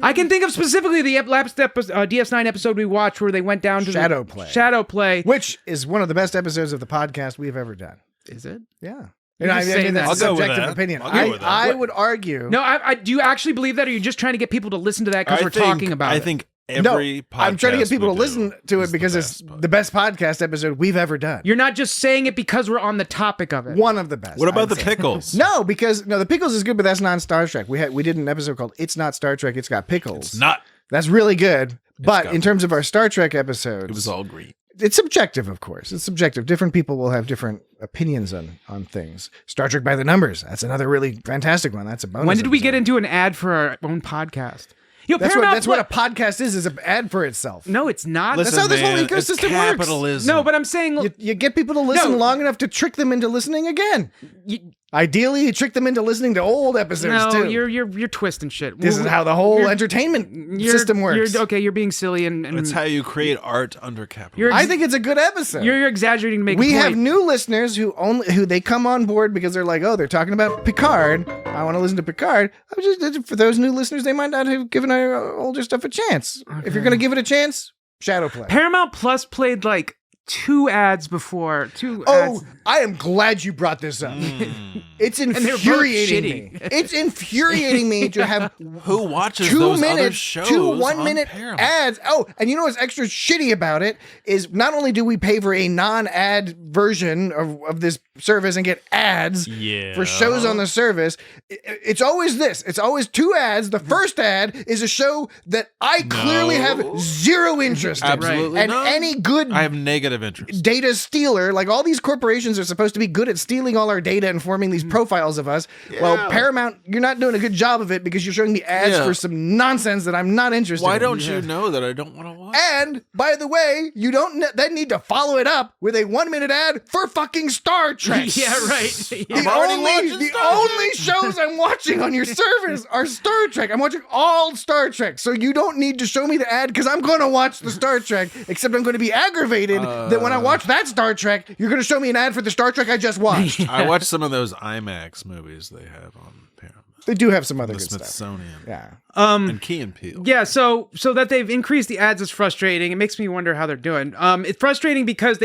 I can think of specifically the last DS9 episode we watched where they went down to Shadow Play. Which is one of the best episodes of the podcast we've ever done. Is it? Yeah. You're just saying that. That's I'll go with subjective that. opinion. I'll go with that. I would argue. No, I do you actually believe that, or are you just trying to get people to listen to that because we're talking about it? I think every podcast I'm trying to get people to we listen do to it is because it's the best podcast episode we've ever done. You're not just saying it because we're on the topic of it. One of the best. What about I'd the say. pickles? No, because the pickles is good, but that's not Star Trek. We did an episode called "It's Not Star Trek, It's Got Pickles." It's not. That's really good. But got in terms of our Star Trek episodes, It was all green. it's subjective, of course. It's subjective. Different people will have different opinions on things. Star Trek by the Numbers. That's another really fantastic one. That's a bonus. When did we episode. get into an ad for our own podcast? That's what a podcast is an ad for itself. No, it's not. Listen, That's how this whole man, it's ecosystem capitalism. No, but I'm saying You get people to listen No. long enough to trick them into listening again. Ideally, you trick them into listening to old episodes no, too. you're twisting shit. This is how the whole entertainment system works. You're being silly and It's how you create art under capitalism. I think it's a good episode. you're exaggerating to make. We a point. have new listeners who they come on board because they're like, oh, they're talking about Picard. I want to listen to Picard. For those new listeners, they might not have given our older stuff a chance. If you're going to give it a chance, Shadowplay. Paramount Plus played like 2 ads before. Oh, I am glad you brought this up. It's they're both infuriating shitty. me. It's infuriating me to have Who watches 2 those other minutes, shows 2 on 1-minute Paramount? ads. Oh, and you know what's extra shitty about it is not only do we pay for a non-ad version of this service and get ads for shows on the service, it's always this. It's always 2 ads. The first ad is a show that I clearly have zero interest in. Absolutely And not. any good I have negative interest. data stealer, like all these corporations are supposed to be good at stealing all our data and forming these profiles of us. Well, Paramount, you're not doing a good job of it because you're showing me ads for some nonsense that I'm not interested in. Why don't you know that I don't want to watch? And by the way, you don't then need to follow it up with a 1-minute ad for fucking Star Trek. Yeah, right. The only shows I'm watching on your service are Star Trek. I'm watching all Star Trek. So you don't need to show me the ad because I'm going to watch the Star Trek, except I'm going to be aggravated that when I watch that Star Trek, you're going to show me an ad for the Star Trek I just watched. I watched some of those IMAX movies they have on Paramount. They do have some other The good stuff. Smithsonian. Yeah. And Key and Peele. Yeah, so that they've increased the ads is frustrating. It makes me wonder how they're doing. It's frustrating because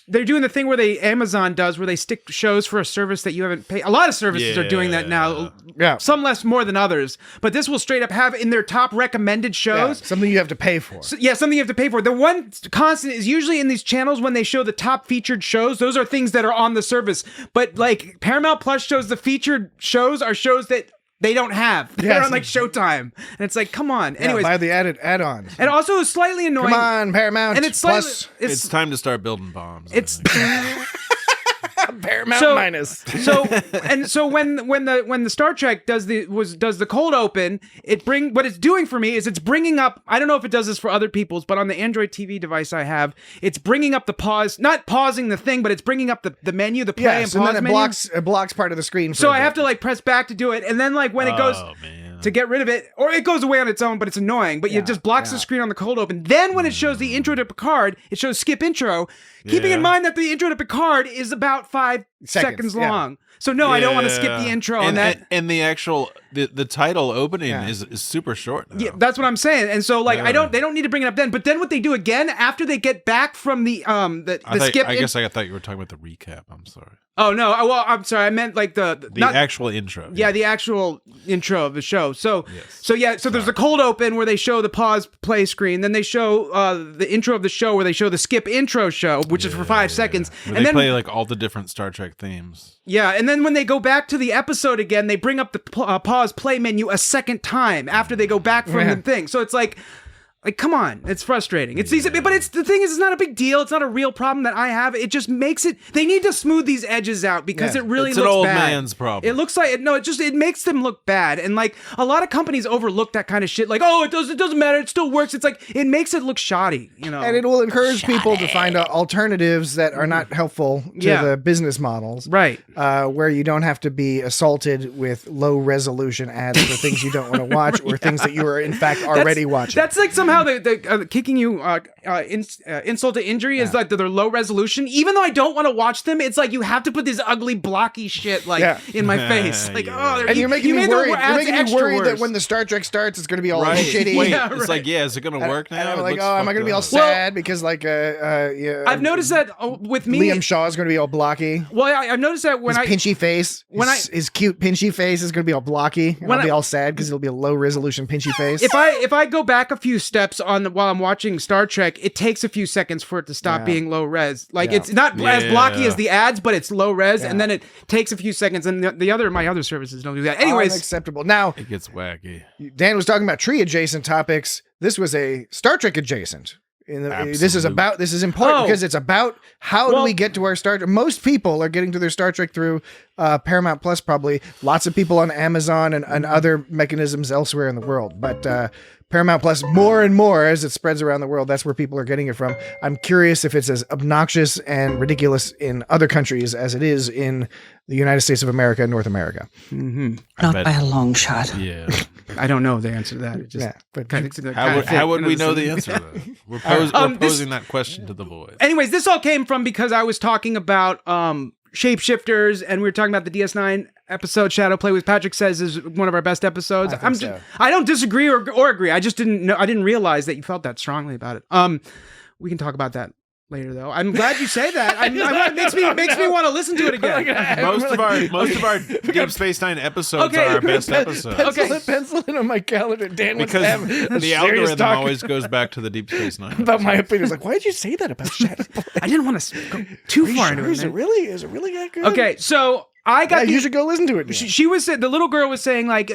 they're doing the thing where Amazon does, where they stick shows for a service that you haven't paid. A lot of services are doing that now. Yeah. Some less more than others, but this will straight up have in their top recommended shows. Yeah, something you have to pay for. Something you have to pay for. The one constant is usually in these channels when they show the top featured shows. Those are things that are on the service. But like Paramount Plus shows, the featured shows are shows that they don't have. They're on like Showtime. And it's like, come on. Anyways. Buy the add-ons. And also it's slightly annoying. Come on, Paramount. And it's slightly, Plus. It's time to start building bombs. It's Paramount minus. So when the Star Trek does the cold open, what it's doing for me is it's bringing up, I don't know if it does this for other people's, but on the Android TV device I have, it's bringing up the pause, not pausing the thing, but it's bringing up the menu, the play and pause and then menu. it blocks part of the screen. So I have to like press back to do it, and then like when it goes to get rid of it, or it goes away on its own, but it's annoying. But it just blocks the screen on the cold open. Then when it shows the intro to Picard, it shows skip intro, keeping in mind that the intro to Picard is about 5 seconds long. So no, I don't want to skip the intro on that. And the actual the title opening is super short now. Yeah, that's what I'm saying. And so like they don't need to bring it up then. But then what they do again after they get back from the skip. I guess I thought you were talking about the recap. I'm sorry. Oh no! Well, I'm sorry. I meant like the actual intro. Yeah, the actual intro of the show. So there's a cold open where they show the pause play screen. Then they show the intro of the show where they show the skip intro show, which is for 5 seconds. Where and they then play like all the different Star Trek themes. Yeah, and then when they go back to the episode again, they bring up the pause play menu a second time after they go back from the thing. So it's like, come on, it's frustrating. It's these, but the thing is, it's not a big deal. It's not a real problem that I have. It just makes it. They need to smooth these edges out because it really it's looks an old bad. man's problem. It looks like it makes them look bad, and like a lot of companies overlook that kind of shit. Like, oh, it doesn't matter. It still works. It's like it makes it look shoddy, And it will encourage people to find alternatives that are not helpful to the business models, right? Where you don't have to be assaulted with low resolution ads for things you don't want to watch or things that you are in fact already watching. That's like somehow the kicking you insult to injury is like they're low resolution. Even though I don't want to watch them, it's like you have to put this ugly blocky shit in my face. Like and you're making me worried. You're making me worried that when the Star Trek starts, it's going to be all shitty. Wait, it's like, is it going to work now? And I'm like, am I going to be all sad because like I've noticed that with me, Liam Shaw is going to be all blocky. Well, I've noticed that when his pinchy face, his cute pinchy face is going to be all blocky, and I'll be all sad because it'll be a low resolution pinchy face. If I go back a few steps while I'm watching Star Trek, it takes a few seconds for it to stop being low res. Like it's not as blocky as the ads, but it's low res, and then it takes a few seconds. And my other services don't do that. Anyways, unacceptable. Now it gets wacky. Dan was talking about tree adjacent topics. This was a Star Trek adjacent. This is important because it's about how do we get to our Star Trek. Most people are getting to their Star Trek through Paramount Plus, probably lots of people on Amazon and other mechanisms elsewhere in the world. But Paramount Plus more and more as it spreads around the world. That's where people are getting it from. I'm curious if it's as obnoxious and ridiculous in other countries as it is in the United States of America and North America. Not by a long shot. Yeah. I don't know the answer to that. It just Yeah, but How would we know the answer to that? We're posing that question to the void. Anyways, this all came from because I was talking about shapeshifters, and we were talking about the DS9 episode Shadow Play, which Patrick says is one of our best episodes. I don't disagree or agree. I just didn't know. I didn't realize that you felt that strongly about it. We can talk about that later, though. I'm glad you say that. It makes me want to listen to it again. Most of our Deep Space Nine episodes are our best episodes. Pencil it on my calendar. Dan wants to have Because a the serious algorithm talk always goes back to the Deep Space Nine. about my opinions. Like, why did you say that about Shadow Play? I didn't want to go too far into it. Is it really that good? Okay, so I got you should go listen to it. Dan. She was the little girl was saying like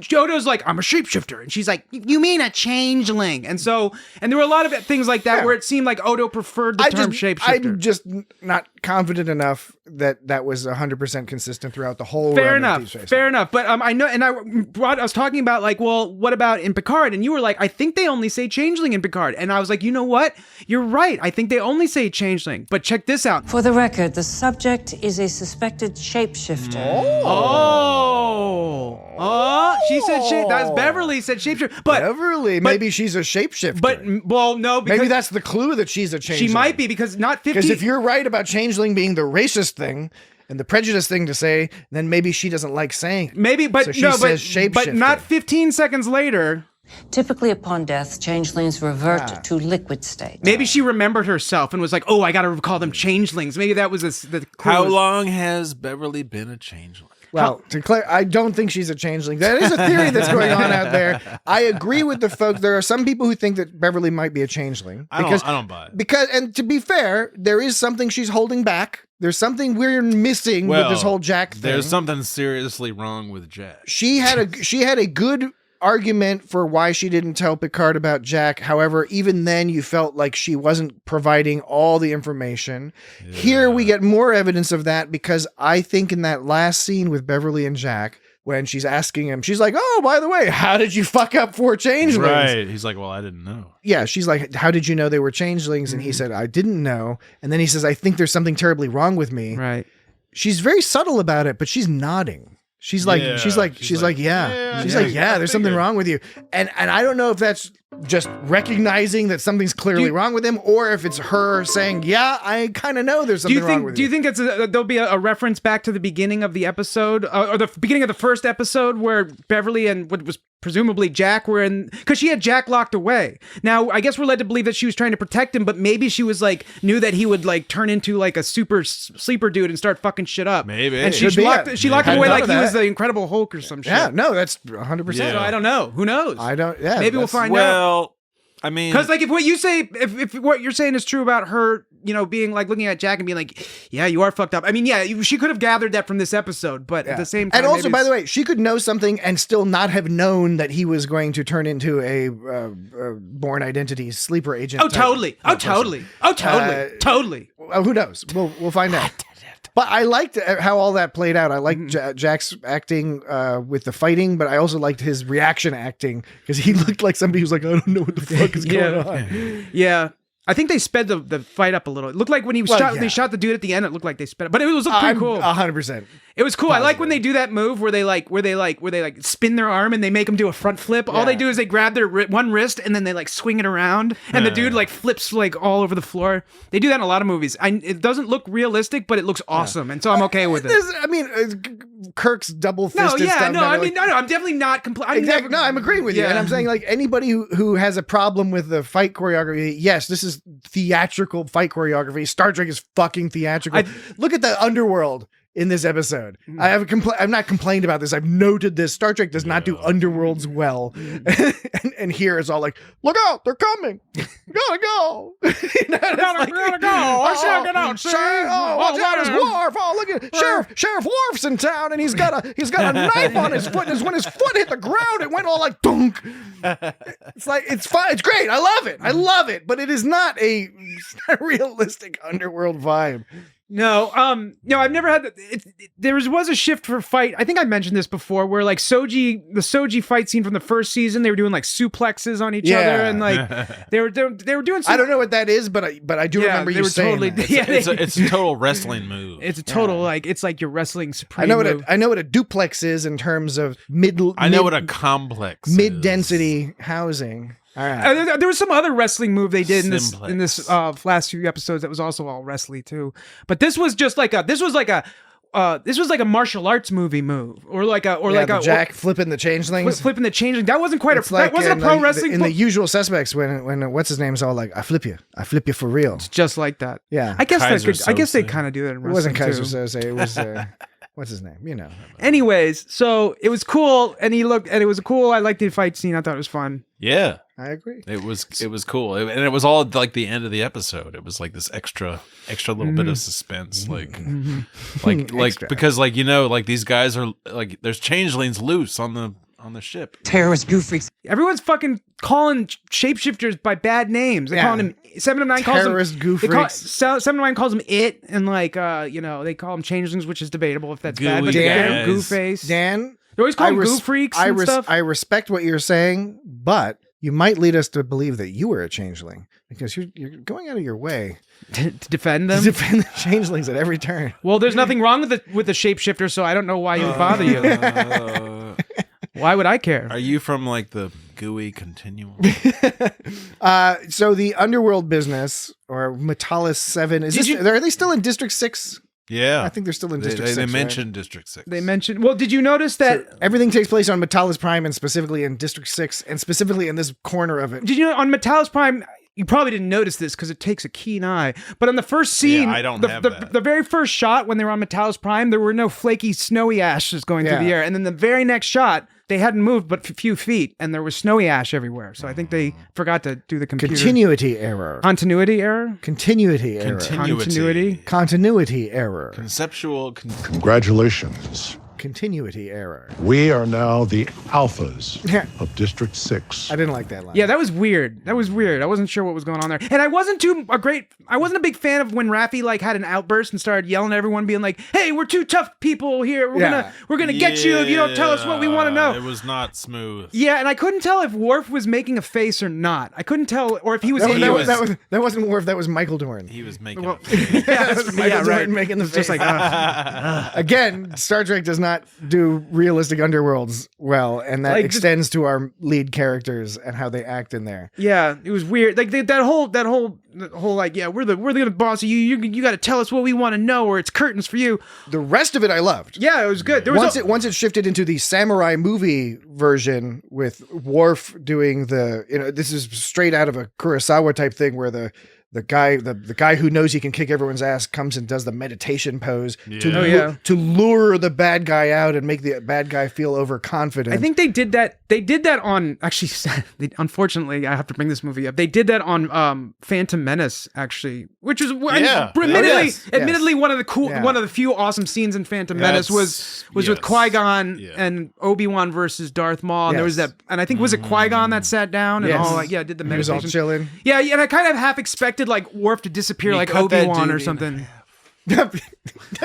Jodo's like, I'm a shapeshifter, and she's like, you mean a changeling? And there were a lot of things like that where it seemed like Odo preferred the term shapeshifter. I'm just not confident enough that was 100% consistent throughout the whole. Fair enough. But I know, and I was talking about like, well, what about in Picard? And you were like, I think they only say changeling in Picard, and I was like, you know what? You're right. I think they only say changeling. But check this out. For the record, the subject is a suspected shapeshifter. She said that's Beverly said shapeshifter. But Beverly, maybe she's a shapeshifter. But well, no, because maybe that's the clue that she's a changeling. She might be because not 50. Because if you're right about changeling being the racist thing and the prejudice thing to say, then maybe she doesn't like saying it. Maybe, but so she no, says shapeshifter. but not 15 seconds later. Typically, upon death, changelings revert to liquid state. Maybe she remembered herself and was like, "Oh, I got to call them changelings." Maybe that was the clue. How long has Beverly been a changeling? Well, to Claire, I don't think she's a changeling. That is a theory that's going on out there. I agree with the folks. There are some people who think that Beverly might be a changeling. I don't buy it. Because, and to be fair, there is something she's holding back. There's something we're missing with this whole Jack thing. There's something seriously wrong with Jack. She had a good argument for why she didn't tell Picard about Jack. However, even then you felt like she wasn't providing all the information. Yeah. Here we get more evidence of that because I think in that last scene with Beverly and Jack, when she's asking him, she's like, "Oh, by the way, how did you fuck up 4 changelings?" Right. He's like, "Well, I didn't know." Yeah, she's like, "How did you know they were changelings?" And he said, "I didn't know." And then he says, "I think there's something terribly wrong with me." Right. She's very subtle about it, but she's nodding. She's like, yeah. There's something wrong with you. And I don't know if that's just recognizing that something's clearly wrong with him, or if it's her saying, yeah, I kind of know there's something wrong with you. Do you think there'll be a reference back to the beginning of the episode, or the beginning of the first episode where Beverly and what was presumably Jack were in, because she had Jack locked away. Now, I guess we're led to believe that she was trying to protect him, but maybe she was like, knew that he would like turn into like a super sleeper dude and start fucking shit up. Maybe. And she locked him away like he was the Incredible Hulk or some shit. Yeah, no, that's 100%. So I don't know. Who knows? Maybe we'll find out. Well, I mean, because like if what you say, if what you're saying is true about her, being like looking at Jack and being like, yeah, you are fucked up. I mean, yeah, she could have gathered that from this episode, but at the same time, and also, by the way, she could know something and still not have known that he was going to turn into a Born Identity sleeper agent. Totally. Who knows? We'll find out. But I liked how all that played out. I liked Jack's acting with the fighting, but I also liked his reaction acting because he looked like somebody who's like, I don't know what the fuck is going on. Yeah. I think they sped the fight up a little. It looked like when they shot the dude at the end, it looked like they sped it. But it was pretty cool. 100%. It was cool. Positive. I like when they do that move where they spin their arm and they make them do a front flip. All they do is they grab their one wrist and then they like swing it around and the dude like flips like all over the floor. They do that in a lot of movies. It doesn't look realistic, but it looks awesome, and so I'm okay with it. Kirk's double fisted stuff. I'm definitely not complaining. Exactly. I'm agreeing with you, and I'm saying like anybody who has a problem with the fight choreography, yes, this is theatrical fight choreography. Star Trek is fucking theatrical. Look at the underworld in this episode. I'm not complained about this. I've noted this. Star Trek does not do underworlds well. and here it's all like, look out, they're coming. We gotta go. Gotta go. I should get out. Watch out, it's Worf. Oh, look at Sheriff Worf's in town, and he's got a knife on his foot. And when his foot hit the ground, it went all like dunk. It's like, it's fine. It's great. I love it. But it is not a realistic underworld vibe. No, I've never had. There was a shift for fight. I think I mentioned this before, where like the Soji fight scene from the first season, they were doing like suplexes on each other, and like they were doing. I don't know what that is, but I do remember you saying that. It's a total wrestling move. It's a total like it's like you're wrestling supreme. I know what a duplex is in terms of I know what a complex mid-density housing. All right. There was some other wrestling move they did in this last few episodes that was also all wrestly too. But this was just like this was like a martial arts movie move, or like a Jack flipping the changelings. Flipping the changeling. That wasn't quite that wasn't a pro wrestling. In The Usual Suspects, when what's his name's all like, I flip you for real. It's just like that. Yeah. I guess they kind of do that in wrestling. It wasn't Kaiser too. Soze. It was what's his name? You know. Anyways, so it was cool, and it was cool. I liked the fight scene. I thought it was fun. Yeah. I agree. It was cool, and it was all like the end of the episode. It was like this extra little bit of suspense, like because like like these guys are like there's changelings loose on the ship. Terrorist goo freaks. Everyone's fucking calling shapeshifters by bad names. They're calling him 7 of 9 calls them terrorist goo freaks. 7 of 9 calls them it, and like they call them changelings, which is debatable if that's bad. Gooey But guys. goo face. Dan, they always call them goo freaks and stuff. I respect what you're saying, but you might lead us to believe that you were a changeling because you're going out of your way to defend them. To defend the changelings at every turn. Well, there's nothing wrong with the shapeshifter, so I don't know why it would bother you. Why would I care? Are you from like the gooey continuum? So the underworld business or Metalis 7 are they still in District 6? Yeah, I think they're still in District 6. They mentioned District 6. They mentioned. Well, did you notice that everything takes place on Metalis Prime and specifically in District 6 and specifically in this corner of it? Did you know on Metalis Prime? You probably didn't notice this because it takes a keen eye. But on the first scene, I don't have that. The very first shot when they were on Metalis Prime, there were no flaky, snowy ashes going through the air. And then the very next shot, they hadn't moved but a few feet, and there was snowy ash everywhere. So I think they forgot to do the computer. Continuity error. Continuity error? Continuity error. Continuity error. Conceptual. Congratulations. Continuity error. We are now the alphas of District 6. I didn't like that line. Yeah, that was weird. I wasn't sure what was going on there. And I wasn't a big fan of when Raffi like had an outburst and started yelling at everyone, being like, "Hey, we're two tough people here. We're gonna get you if you don't tell us what we want to know." It was not smooth. Yeah, and I couldn't tell if Worf was making a face or not. I couldn't tell, or if he was. That wasn't Worf. That was Michael Dorn. He was making. Michael Dorn making the face. Just like again, Star Trek does not do realistic underworlds well, and that like, extends to our lead characters and how they act in there. Yeah, it was weird. Like that whole like, yeah, we're the boss of you. You got to tell us what we want to know, or it's curtains for you. The rest of it I loved. Yeah, it was good. Once it shifted into the samurai movie version with Worf doing this is straight out of a Kurosawa type thing where the guy who knows he can kick everyone's ass comes and does the meditation pose to lure the bad guy out and make the bad guy feel overconfident. I think they did that. They did that on unfortunately, I have to bring this movie up. They did that on Phantom Menace, actually, which was admittedly one of the few awesome scenes in Phantom Menace was with Qui-Gon and Obi-Wan versus Darth Maul. And there was that, and I think was it Qui-Gon that sat down and did the meditation. He was all chilling. Yeah, and I kind of half expected like Worf to disappear like Obi-Wan or something. No,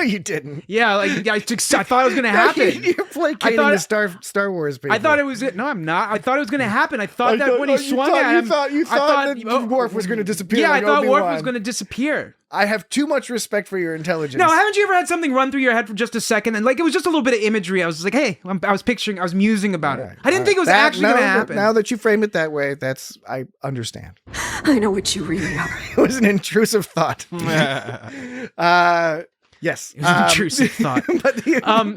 you didn't. Yeah, like I thought it was going to happen. You're placating the Star Wars people. I thought it was it. No, I'm not. I thought it was going to happen. I thought that when he swung at him, you thought that Worf was going to disappear. Yeah, like I thought Obi-Wan. Worf was going to disappear. I have too much respect for your intelligence. No, haven't you ever had something run through your head for just a second and like it was just a little bit of imagery? I was just like, hey, I was musing about it. I didn't think it was actually going to happen. Now that you frame it that way, I understand. I know what you really are. It was an intrusive thought. Yes, it was an intrusive thought.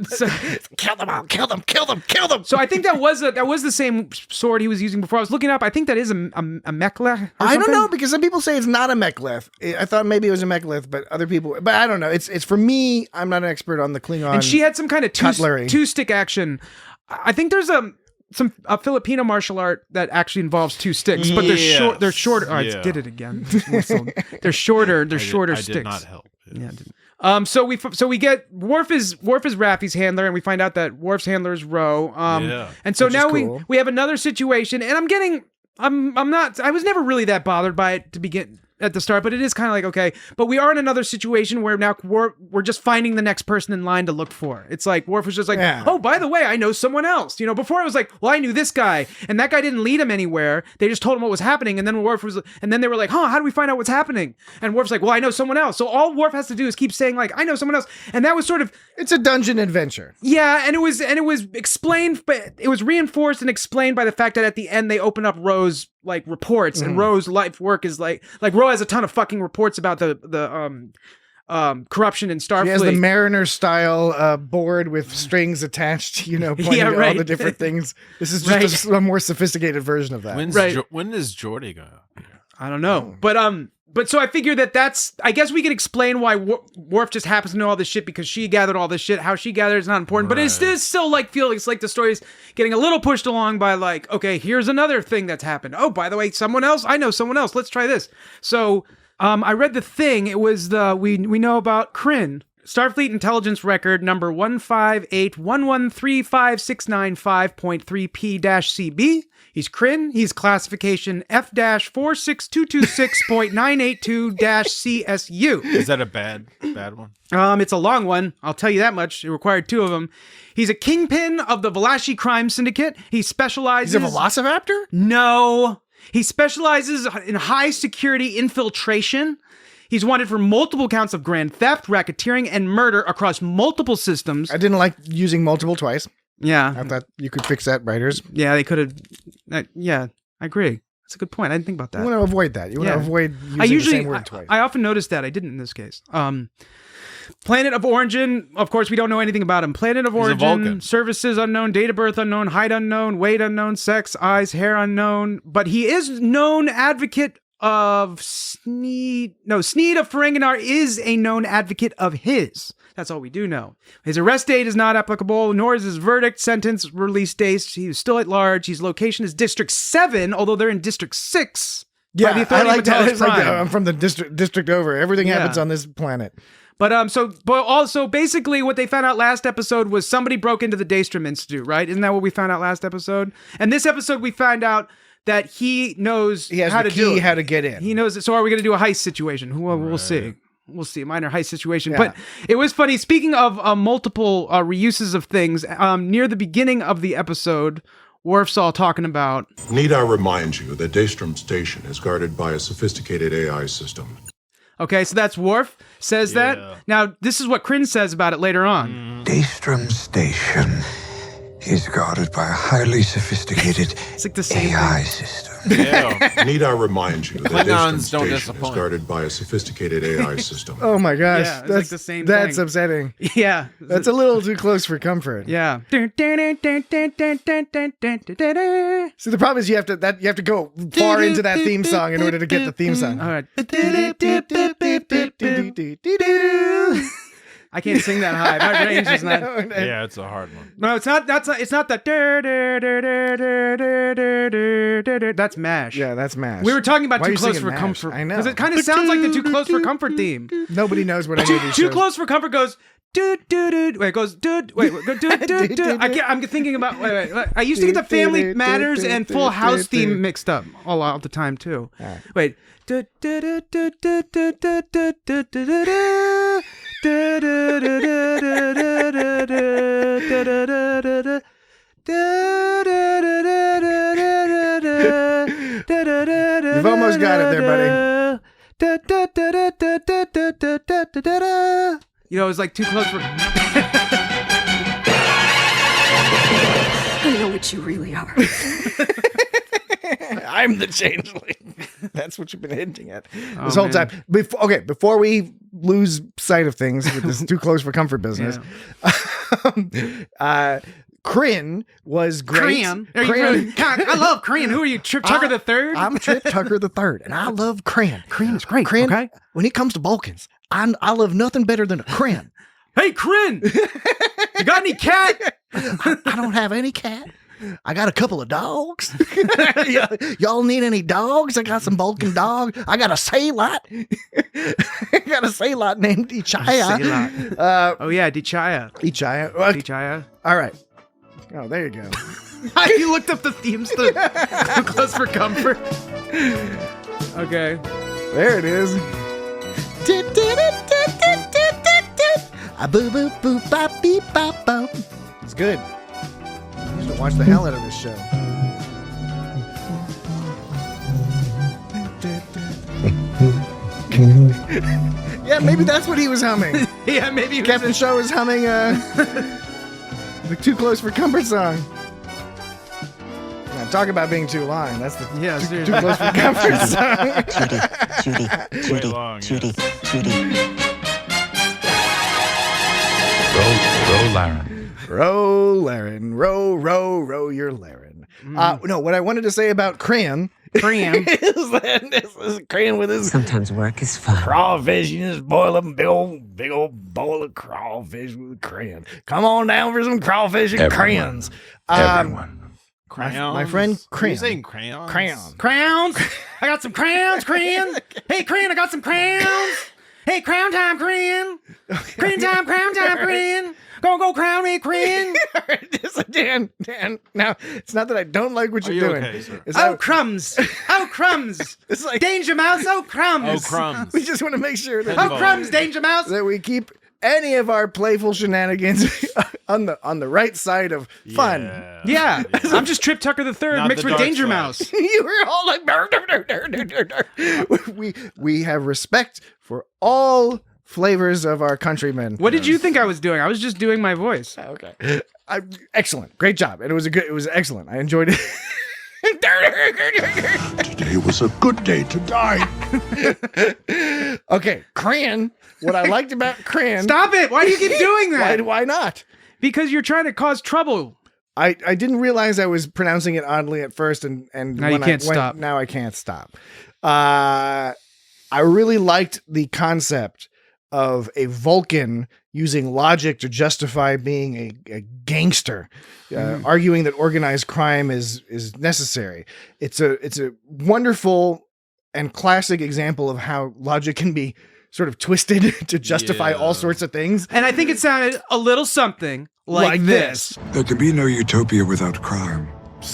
So, kill them all! Kill them! So I think that was the same sword he was using before. I was looking up. I think that is a mek'leth. I don't know because some people say it's not a mek'leth. I thought maybe it was a mek'leth, but other people. But I don't know. It's for me. I'm not an expert on the Klingon. And she had some kind of cutlery. two-stick action. I think there's a Filipino martial art that actually involves two sticks, but they're shorter. Oh, I did it again. They're shorter. They're shorter sticks. Did not help. Yeah. So we get Worf is Raffi's handler, and we find out that Worf's handler is Ro. And so now we have another situation, and I was never really that bothered by it to begin. at the start, but it is kind of like, okay, but we are in another situation where now we're just finding the next person in line to look for. It's like Worf was just like, oh, by the way, I know someone else. You know, before it was like, well, I knew this guy, and that guy didn't lead him anywhere. They just told him what was happening, and then they were like, how do we find out what's happening? And Worf's like, well, I know someone else. So all Worf has to do is keep saying like, I know someone else, and that was sort of, it's a dungeon adventure. yeah, and it was explained, but it was reinforced and explained by the fact that at the end they open up Ro's like reports, and Ro's life work is like Ro has a ton of fucking reports about the corruption in Starfleet. He has the Mariner style board with strings attached, you know, pointing to all the different things. This is just a more sophisticated version of that. When is Geordi going? I don't know, but so I figure that's, I guess we can explain why Worf just happens to know all this shit because she gathered all this shit. How she gathered is not important, but it still like feels like the story's getting a little pushed along by like, okay, here's another thing that's happened. Oh, by the way, someone else, I know someone else. Let's try this. So I read the thing. It was we know about Kryn. Starfleet Intelligence Record number 15811356955.3P-CB. He's Kryn. He's classification F-46226.982-CSU. Is that a bad one? It's a long one. I'll tell you that much. It required 2 of them. He's a kingpin of the Valashi crime syndicate. He specializes... He's a velociraptor? No. He specializes in high security infiltration. He's wanted for multiple counts of grand theft, racketeering, and murder across multiple systems. I didn't like using multiple twice. Yeah. I thought you could fix that, writers. Yeah, they could have... yeah, I agree. That's a good point. I didn't think about that. You want to avoid that. You want to avoid using the same word twice. I often notice that. I didn't in this case. Planet of origin, of course, we don't know anything about him. Planet of origin, services unknown, date of birth unknown, height unknown, weight unknown, sex, eyes, hair unknown. But he is known advocate of Sneed of Ferenginar is a known advocate of his. That's all we do know. His arrest date is not applicable, nor is his verdict, sentence, release date. He's still at large. His location is District 7, although they're in District 6. Yeah, I like that. It's like I'm from the district over. Everything happens on this planet. But also basically what they found out last episode was somebody broke into the Daystrom Institute, right? Isn't that what we found out last episode? And this episode we found out that he knows how to do it. How to get in. He knows it. So are we going to do a heist situation? Well, we'll see. We'll see. A minor heist situation. Yeah. But it was funny. Speaking of multiple reuses of things, near the beginning of the episode, Worf's all talking about... Need I remind you that Daystrom Station is guarded by a sophisticated AI system. Okay, so that's Worf says that. Now, this is what Kryn says about it later on. Daystrom Station is guarded by a highly sophisticated it's like the same AI system. Need I remind you that Klingons don't Station is guarded by a sophisticated AI system. Oh my gosh, yeah, that's like the same that's thing. upsetting. Yeah. That's a little too close for comfort. Yeah. See, the problem is you have to go far into that theme song in order to get the theme song. All right. I can't sing that high. My range is not. Yeah, it's a hard one. No, it's not. It's not that. That's MASH. Yeah, that's MASH. We were talking about Too Close for Comfort. I know. Because it kind of sounds like the Too Close for Comfort theme. Nobody knows what any of these Too shows. Close for Comfort goes. Wait, it goes. Wait. I'm thinking about. Wait. I used to get the Family Matters and Full House theme mixed up all the time too. Wait. You You've almost got it there, buddy. You know, it's like Too Close for... I know what you really are. I'm the changeling. That's what you've been hinting at this whole time. Before we lose sight of things with this Too Close for Comfort business, Kryn was great. I love Kryn. Who are you, Trip Tucker the Third? I'm Trip Tucker the Third, and I love Kryn. Kryn is great. Kryn, okay? When it comes to Vulcans, I love nothing better than a Kryn. Hey, Kryn! You got any cat? I don't have any cat. I got a couple of dogs. Y'all need any dogs? I got some Vulcan dogs. I got a Sailot. I got a Sailot named Ichaya. Dichaya. Ichaya. All right. Oh, there you go. You looked up the themes to Too Close for Comfort. Okay. There it is. It's good. I used to watch the hell out of this show. Yeah, maybe that's what he was humming. Yeah, maybe Captain Shaw was humming the Too Close for Comfort song. Now, talk about being too long. That's the too Close for Comfort song. Row, Laren. Row, Laren. Row your Laren. No, what I wanted to say about Crayon is that this is Crayon with his Sometimes work is fun. crawfish. You just boil up a big old bowl of crawfish with crayon. Come on down for some crawfish and crayons. Everyone. Crayons. My friend Crayon. You're saying crayons? Crayons. I got some crayons, Crayon. Hey, Crayon, I got some crayons. Hey, crown time, Crayon. Crayon time, Crayon. Go crown me, Crayon. Dan. Now, it's not that I don't like what you're doing. Okay, sir? It's Oh, that crumbs. Oh, crumbs. It's like Danger Mouse. Oh, crumbs. Oh, crumbs. we just want to make sure that, Oh, crumbs, Danger Mouse. that we keep any of our playful shenanigans on the right side of fun. Yeah. I'm just Trip Tucker the Third Not mixed the with dark Danger side. Mouse. You were all like, we have respect for all flavors of our countrymen. What did you think I was doing? I was just doing my voice. Okay. Excellent. Great job. And it was excellent. I enjoyed it. Today was a good day to die. Okay, Crayon. What I liked about Crayon. Stop it. Why do you keep doing that? Why not? Because you're trying to cause trouble. I didn't realize I was pronouncing it oddly at first, and Now you can't stop. Now I can't stop. I really liked the concept of a Vulcan using logic to justify being a gangster, arguing that organized crime is necessary. It's a wonderful and classic example of how logic can be sort of twisted to justify all sorts of things. And I think it sounded a little something like this. There can be no utopia without crime.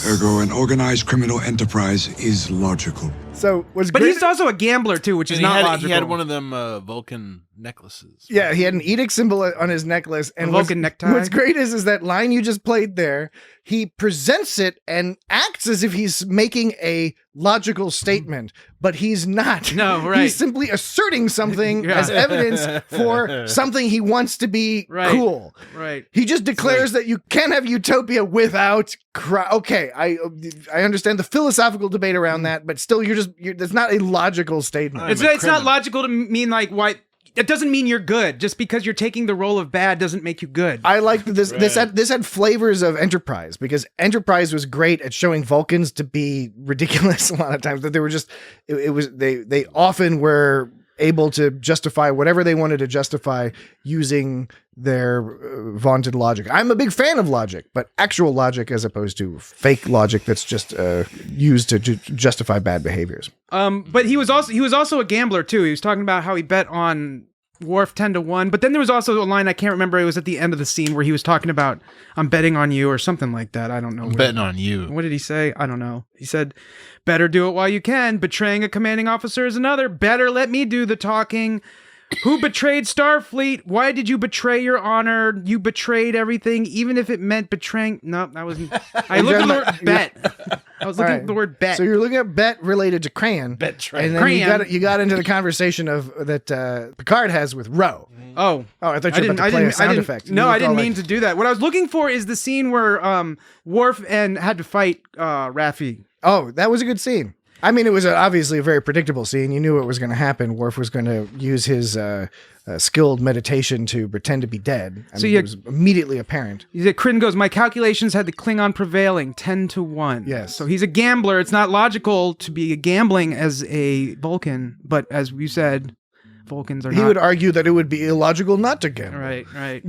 Ergo, an organized criminal enterprise is logical. So what's But great? he's also a gambler too, which is And not logical. he had one of them Vulcan necklaces. Yeah, he had an edict symbol on his necklace. And Vulcan necktie. What's great is that line you just played there, he presents it and acts as if he's making a logical statement, but he's not. No, right. He's simply asserting something Yeah. as evidence for something he wants to be Right. cool. Right. He just declares that you can't have utopia without okay, I understand the philosophical debate around that, but still that's not a logical statement. It's not logical to mean like why. It doesn't mean you're good. Just because you're taking the role of bad doesn't make you good. I liked this. This had flavors of Enterprise because Enterprise was great at showing Vulcans to be ridiculous a lot of times. That they were just they often were able to justify whatever they wanted to justify using their vaunted logic. I'm a big fan of logic, but actual logic as opposed to fake logic that's just used to justify bad behaviors. But he was also a gambler too. He was talking about how he bet on Worf 10-1. But then there was also a line I can't remember. It was at the end of the scene where he was talking about I'm betting on you or something like that. I don't know. I'm betting on you. What did he say? I don't know. He said, "Better do it while you can. Betraying a commanding officer is another. Better let me do the talking." Who betrayed Starfleet? Why did you betray your honor? You betrayed everything, even if it meant betraying. No, that wasn't. I looked at the word bet. I was looking at the word bet. So you're looking at bet related to Crayon. Betray. And then you got into the conversation of that Picard has with Ro. Oh, I thought you were about to play a sound effect. No, I didn't mean to do that. What I was looking for is the scene where Worf had to fight Raffi. Oh, that was a good scene. I mean, it was obviously a very predictable scene. You knew what was going to happen. Worf was going to use his skilled meditation to pretend to be dead. It was immediately apparent. Crin goes, "My calculations had the Klingon prevailing 10-1. Yes. So he's a gambler. It's not logical to be gambling as a Vulcan, but as we said, Vulcans are not. He would argue that it would be illogical not to gamble. Right.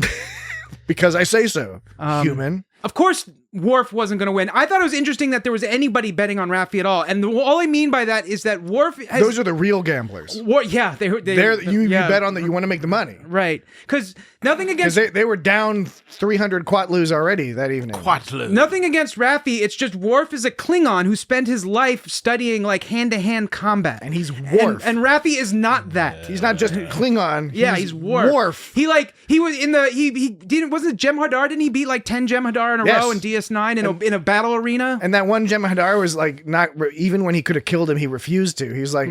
Because I say so, human. Of course, Worf wasn't going to win. I thought it was interesting that there was anybody betting on Raffi at all. And all I mean by that is that Worf has... Those are the real gamblers. Yeah. You bet on that you want to make the money. Right. Because nothing against... Because they were down 300 Quatlus already that evening. Quatlu. Nothing against Raffi. It's just Worf is a Klingon who spent his life studying like hand-to-hand combat. And he's Worf. And Raffi is not that. He's not just Klingon. Yeah, he's Worf. Worf. He was in the... He didn't... Wasn't it Jem'Hadar? Didn't he beat like 10 Jem'Hadar in a row in DS9 in a battle arena? And that one Jem'Hadar was like not even when he could have killed him, he refused to. He's like,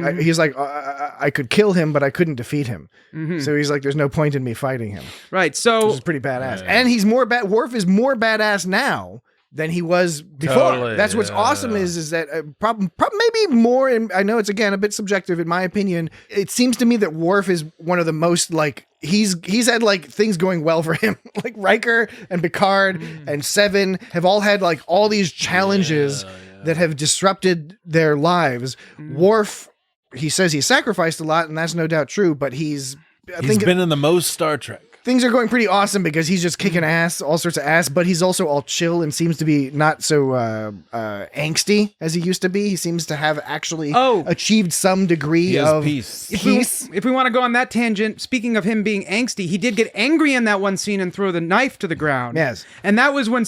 I could kill him, but I couldn't defeat him. So he's like, there's no point in me fighting him. Right. So which is pretty badass. And he's more Worf is more badass now than he was before. Totally, That's what's awesome is that maybe more. And I know it's again a bit subjective in my opinion. It seems to me that Worf is one of the most like. He's had like things going well for him. Like Riker and Picard and Seven have all had like all these challenges that have disrupted their lives. Worf, he says he sacrificed a lot, and that's no doubt true, but he's been in the most Star Trek. Things are going pretty awesome because he's just kicking ass, all sorts of ass, but he's also all chill and seems to be not so angsty as he used to be. He seems to have actually achieved some degree of peace. If we want to go on that tangent, speaking of him being angsty, he did get angry in that one scene and throw the knife to the ground. Yes. And that was when,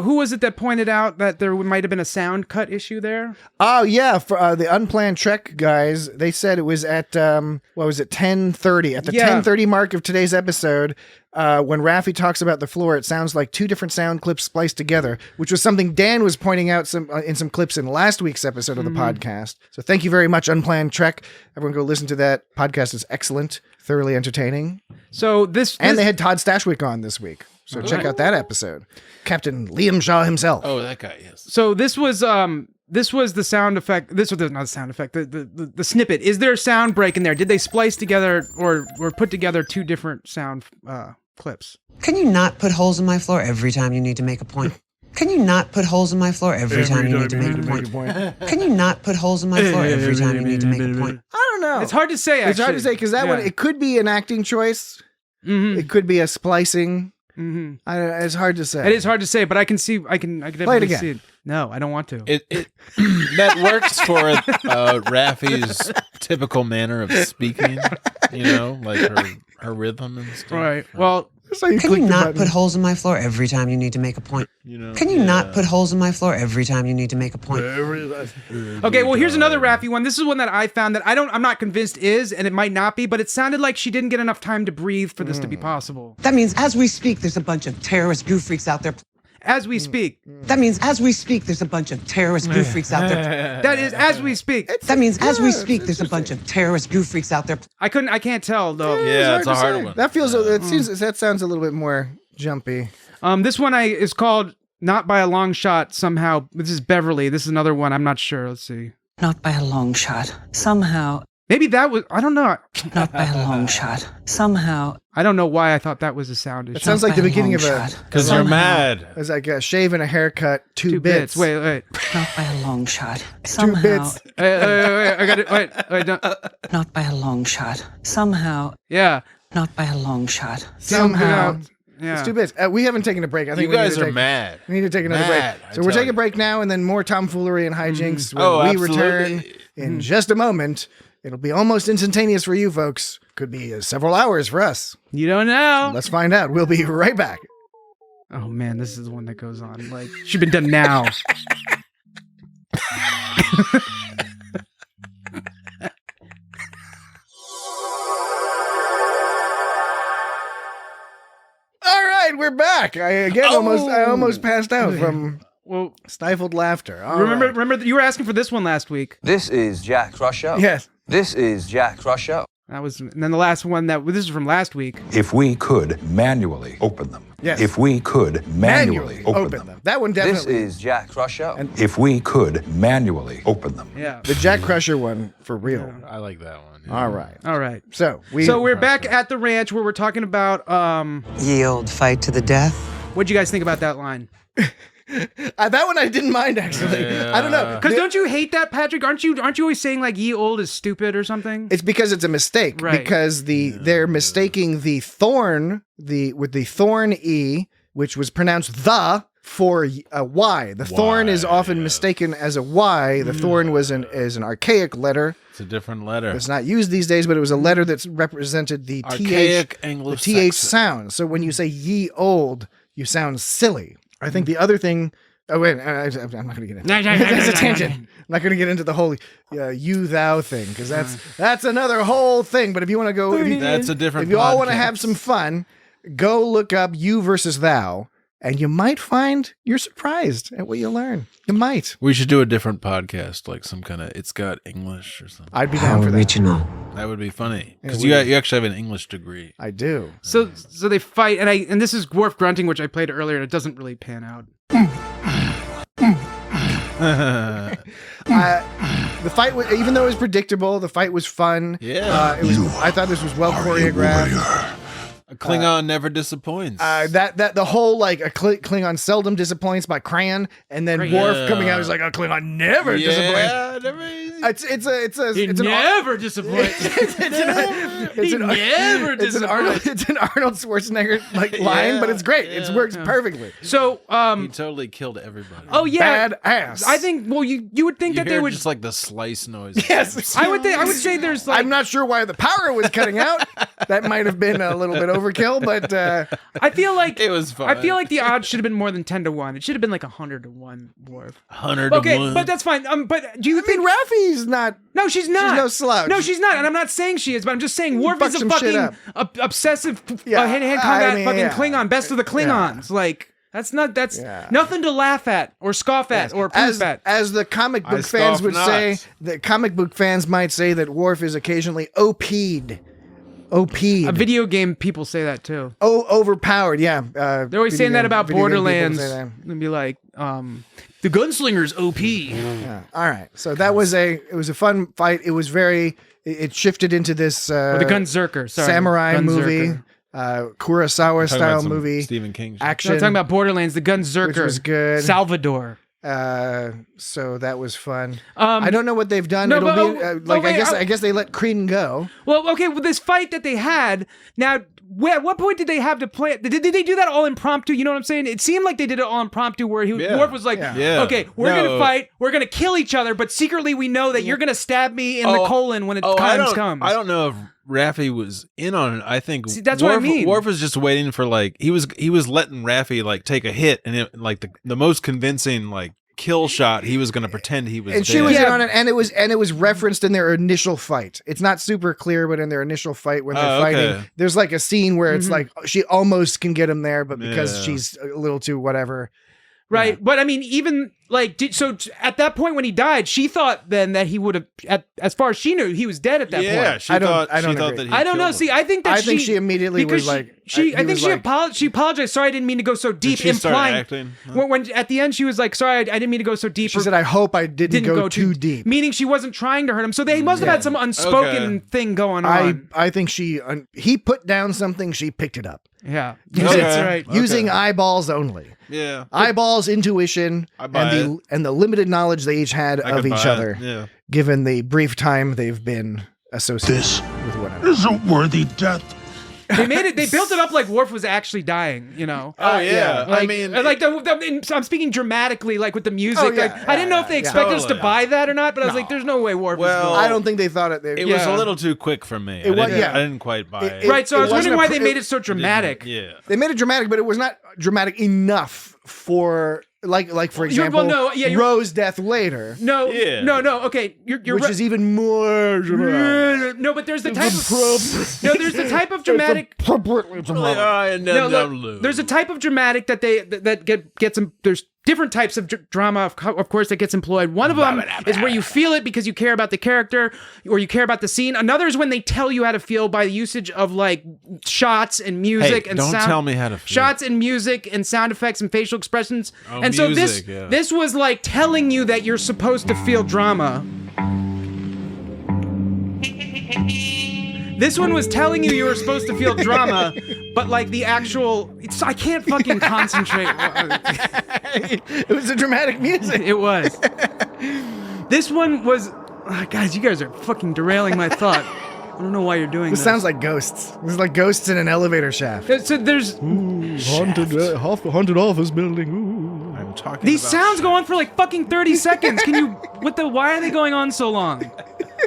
who was it that pointed out that there might have been a sound cut issue there? Oh, yeah. For the Unplanned Trek guys, they said it was at, 10:30. At the 10:30 mark of today's episode, when Raffi talks about the floor, it sounds like two different sound clips spliced together, which was something Dan was pointing out in some clips in last week's episode of the podcast. So thank you very much, Unplanned Trek. Everyone go listen to that. Podcast is excellent, thoroughly entertaining. So they had Todd Stashwick on this week. So check out that episode. Captain Liam Shaw himself. Oh, that guy, yes. So this was the sound effect. This was not the sound effect. The snippet. Is there a sound break in there? Did they splice together or put together two different sound clips? Can you not put holes in my floor every time you need to make a point? Can you not put holes in my floor every time you need to make a point? Can you not put holes in my floor every time you need to make a point? I don't know. It's hard to say. Actually. It's hard to say because that one it could be an acting choice. It could be a splicing. It's hard to say. It is hard to say, but I can see. I can play it again. See it. No, I don't want to. It that works for Raffi's typical manner of speaking. You know, like her rhythm and stuff. Right. Well, can you not put holes in my floor every time you need to make a point? Can you not put holes in my floor every time you need to make a point? Okay, well, here's another Raffi one. This is one that I found that I'm not convinced is, and it might not be, but it sounded like she didn't get enough time to breathe for this to be possible. That means as we speak, there's a bunch of terrorist goo freaks out there. As we speak. That means as we speak, there's a bunch of terrorist goo freaks out there. That is as we speak. That means as we speak, there's a bunch of terrorist goo freaks out there. I can't tell though. Yeah, it's a hard one. That feels. That sounds a little bit more jumpy. This one is called Not by a Long Shot. Somehow, this is Beverly. This is another one. I'm not sure. Let's see. Not by a long shot. Somehow. Maybe that was. I don't know. Not by a long shot. Somehow. I don't know why I thought that was a sound issue. It sounds like the beginning of a. Because you're mad. It's like a shave and a haircut. Two bits. Wait. Not by a long shot. Somehow. 2 bits. I got it. Wait. Not by a long shot. Somehow. Yeah. Not by a long shot. Somehow. Yeah. It's 2 bits. We haven't taken a break. I think you guys are mad. We need to take another break. So we're taking a break now, and then more tomfoolery and hijinks when we return in just a moment. It'll be almost instantaneous for you folks. Could be several hours for us. You don't know. Let's find out. We'll be right back. Oh man, this is the one that goes on. Like, should been done now. All right, we're back. I almost passed out from stifled laughter. Remember you were asking for this one last week. This is Jack Crusher. Yes. This is Jack Crusher. And then the last one this is from last week. If we could manually open them. Yes. If we could manually open them. That one definitely. This is Jack Crusher. And if we could manually open them. Yeah. The Jack Crusher one for real. Yeah, I like that one. Yeah. All right. So we're back at the ranch where we're talking about Ye old fight to the death. What'd you guys think about that line? That one I didn't mind actually. Yeah. I don't know. Because don't you hate that, Patrick? Aren't you always saying like ye old is stupid or something? It's because it's a mistake. Right. Because they're mistaking the thorn with the thorn E, which was pronounced the for a Y. The thorn is often mistaken as a Y. The thorn is an archaic letter. It's a different letter. It's not used these days, but it was a letter that represented the archaic TH sound. So when you say ye old, you sound silly. I think the other thing. Oh wait, I'm not going to get into that. That's a tangent. I'm not going to get into the whole you thou thing because that's another whole thing. But if you want to go, that's a different. If you all want to have some fun, go look up you versus thou, and you might find you're surprised at what you learn. You might. We should do a different podcast, like some kind of It's Got English or something. I'd be down for that. Original. That would be funny because you actually have an English degree. I do. So they fight, and this is Worf grunting, which I played earlier, and it doesn't really pan out. The fight, even though it was predictable, the fight was fun. Yeah, I thought this was well choreographed. A Klingon never disappoints. That the whole like a Klingon seldom disappoints by Cran, and then Worf coming out is like a Klingon never disappoints. It's never disappoints. It's an Arnold Schwarzenegger line, but it's great. It works perfectly. So he totally killed everybody. Oh yeah, badass. I think. Well, you would think that they would just like the slice noise. Yes, I would say there's like. I'm not sure why the power was cutting out. That might have been a little bit overkill, but I feel like it was fun. I feel like the odds should have been more than 10-1. It should have been like 100-1. Worf. 100-1. Okay, but that's fine. But do you think Raffi's not? No, she's not. She's no slouch. No, she's not. And I'm not saying she is, but I'm just saying Worf is a fucking obsessive hand-to-hand combat Klingon, best of the Klingons. Like. That's nothing to laugh at or scoff at or proof at. As the comic book fans would say, the comic book fans might say that Worf is occasionally OP'd. Video game people say that too. Overpowered, yeah. They're always saying that about Borderlands. And be like, the gunslinger's OP. Yeah. All right. So it was a fun fight. It was it shifted into this the Gunzerker, samurai movie. Kurosawa style movie, Stephen King action. I'm talking about Borderlands, the Gunzerker, which was good. Salvador. So that was fun. I don't know what they've done. I guess they let Creedon go. Well, okay, with this fight that they had, now at what point did they have to play? Did they do that all impromptu? You know what I'm saying? It seemed like they did it all impromptu, where Worf was like, "Okay, we're gonna fight, we're gonna kill each other, but secretly we know that you're gonna stab me in the colon when time comes." I don't know if Raffi was in on it. I think that's what I mean. Worf was just waiting for he was letting Raffi take a hit, and the most convincing kill shot, he was going to pretend he was and dead. She was in on it, and it was referenced in their initial fight. It's not super clear, but in their initial fight when they're fighting, there's a scene where it's like she almost can get him there, but because she's a little too whatever. Right, but I mean, even so at that point when he died, she thought then that he would have, as far as she knew, he was dead at that point. Yeah, she thought that he I don't know. him. See, I think she immediately was like, she apologized. Sorry, I didn't mean to go so deep. Did she implying start acting? Huh? When at the end she was like, sorry, I didn't mean to go so deep. She said, I hope I didn't go too deep. Meaning she wasn't trying to hurt him. So they must have had some unspoken thing going on. I think he put down something, she picked it up. Yeah, that's right. Using eyeballs only. Yeah, eyeballs, intuition, and the limited knowledge they each had of each other. Yeah, given the brief time they've been associated with one another. This isn't worthy death. They built it up like Worf was actually dying, you know. Oh yeah, I mean, I'm speaking dramatically, like with the music. Oh, yeah, I didn't know if they expected us to buy that or not, but I was like, "There's no way Worf." Well, I don't think they thought it. It was a little too quick for me. I didn't quite buy it. Right, so I was wondering why they made it so dramatic. Yeah, they made it dramatic, but it was not dramatic enough for. Like for example, Rose death later. No. Okay, you're which is even more dramatic. No, but there's the type of there's the type of dramatic. There's a type of dramatic that gets there's different types of drama, of course, that gets employed. One of them is where you feel it because you care about the character or you care about the scene. Another is when they tell you how to feel by the usage of shots and music and don't sound. Tell me how to feel. Shots and music and sound effects and facial expressions. And so this was like telling you that you're supposed to feel drama. This one was telling you were supposed to feel drama, but like the actual... I can't fucking concentrate. It was a dramatic music. It was. This one was... guys, you guys are fucking derailing my thought. I don't know why you're doing This sounds like ghosts. This is like ghosts in an elevator shaft. So there's haunted office building. Ooh. I'm talking. these about sounds go on for like fucking 30 seconds. Can you? Why are they going on so long?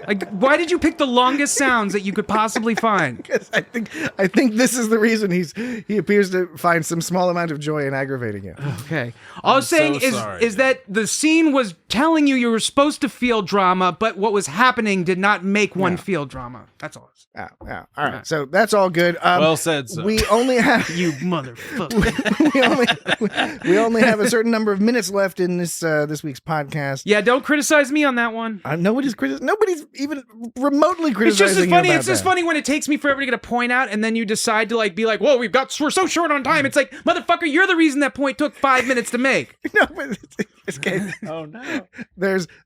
Like, why did you pick the longest sounds that you could possibly find? Because I think this is the reason he appears to find some small amount of joy in aggravating you. Okay. All I'm saying is that the scene was telling you were supposed to feel drama, but what was happening did not make one feel drama. That's all. All right. So that's all good. Well said, sir. We only have you motherfucker. we only have a certain number of minutes left in this week's podcast. Yeah, don't criticize me on that one. Nobody's even remotely criticizing. It's just funny when it takes me forever to get a point out, and then you decide to be like, "Whoa, we're so short on time." It's like, motherfucker, you're the reason that point took 5 minutes to make. No, but it's okay. Oh no.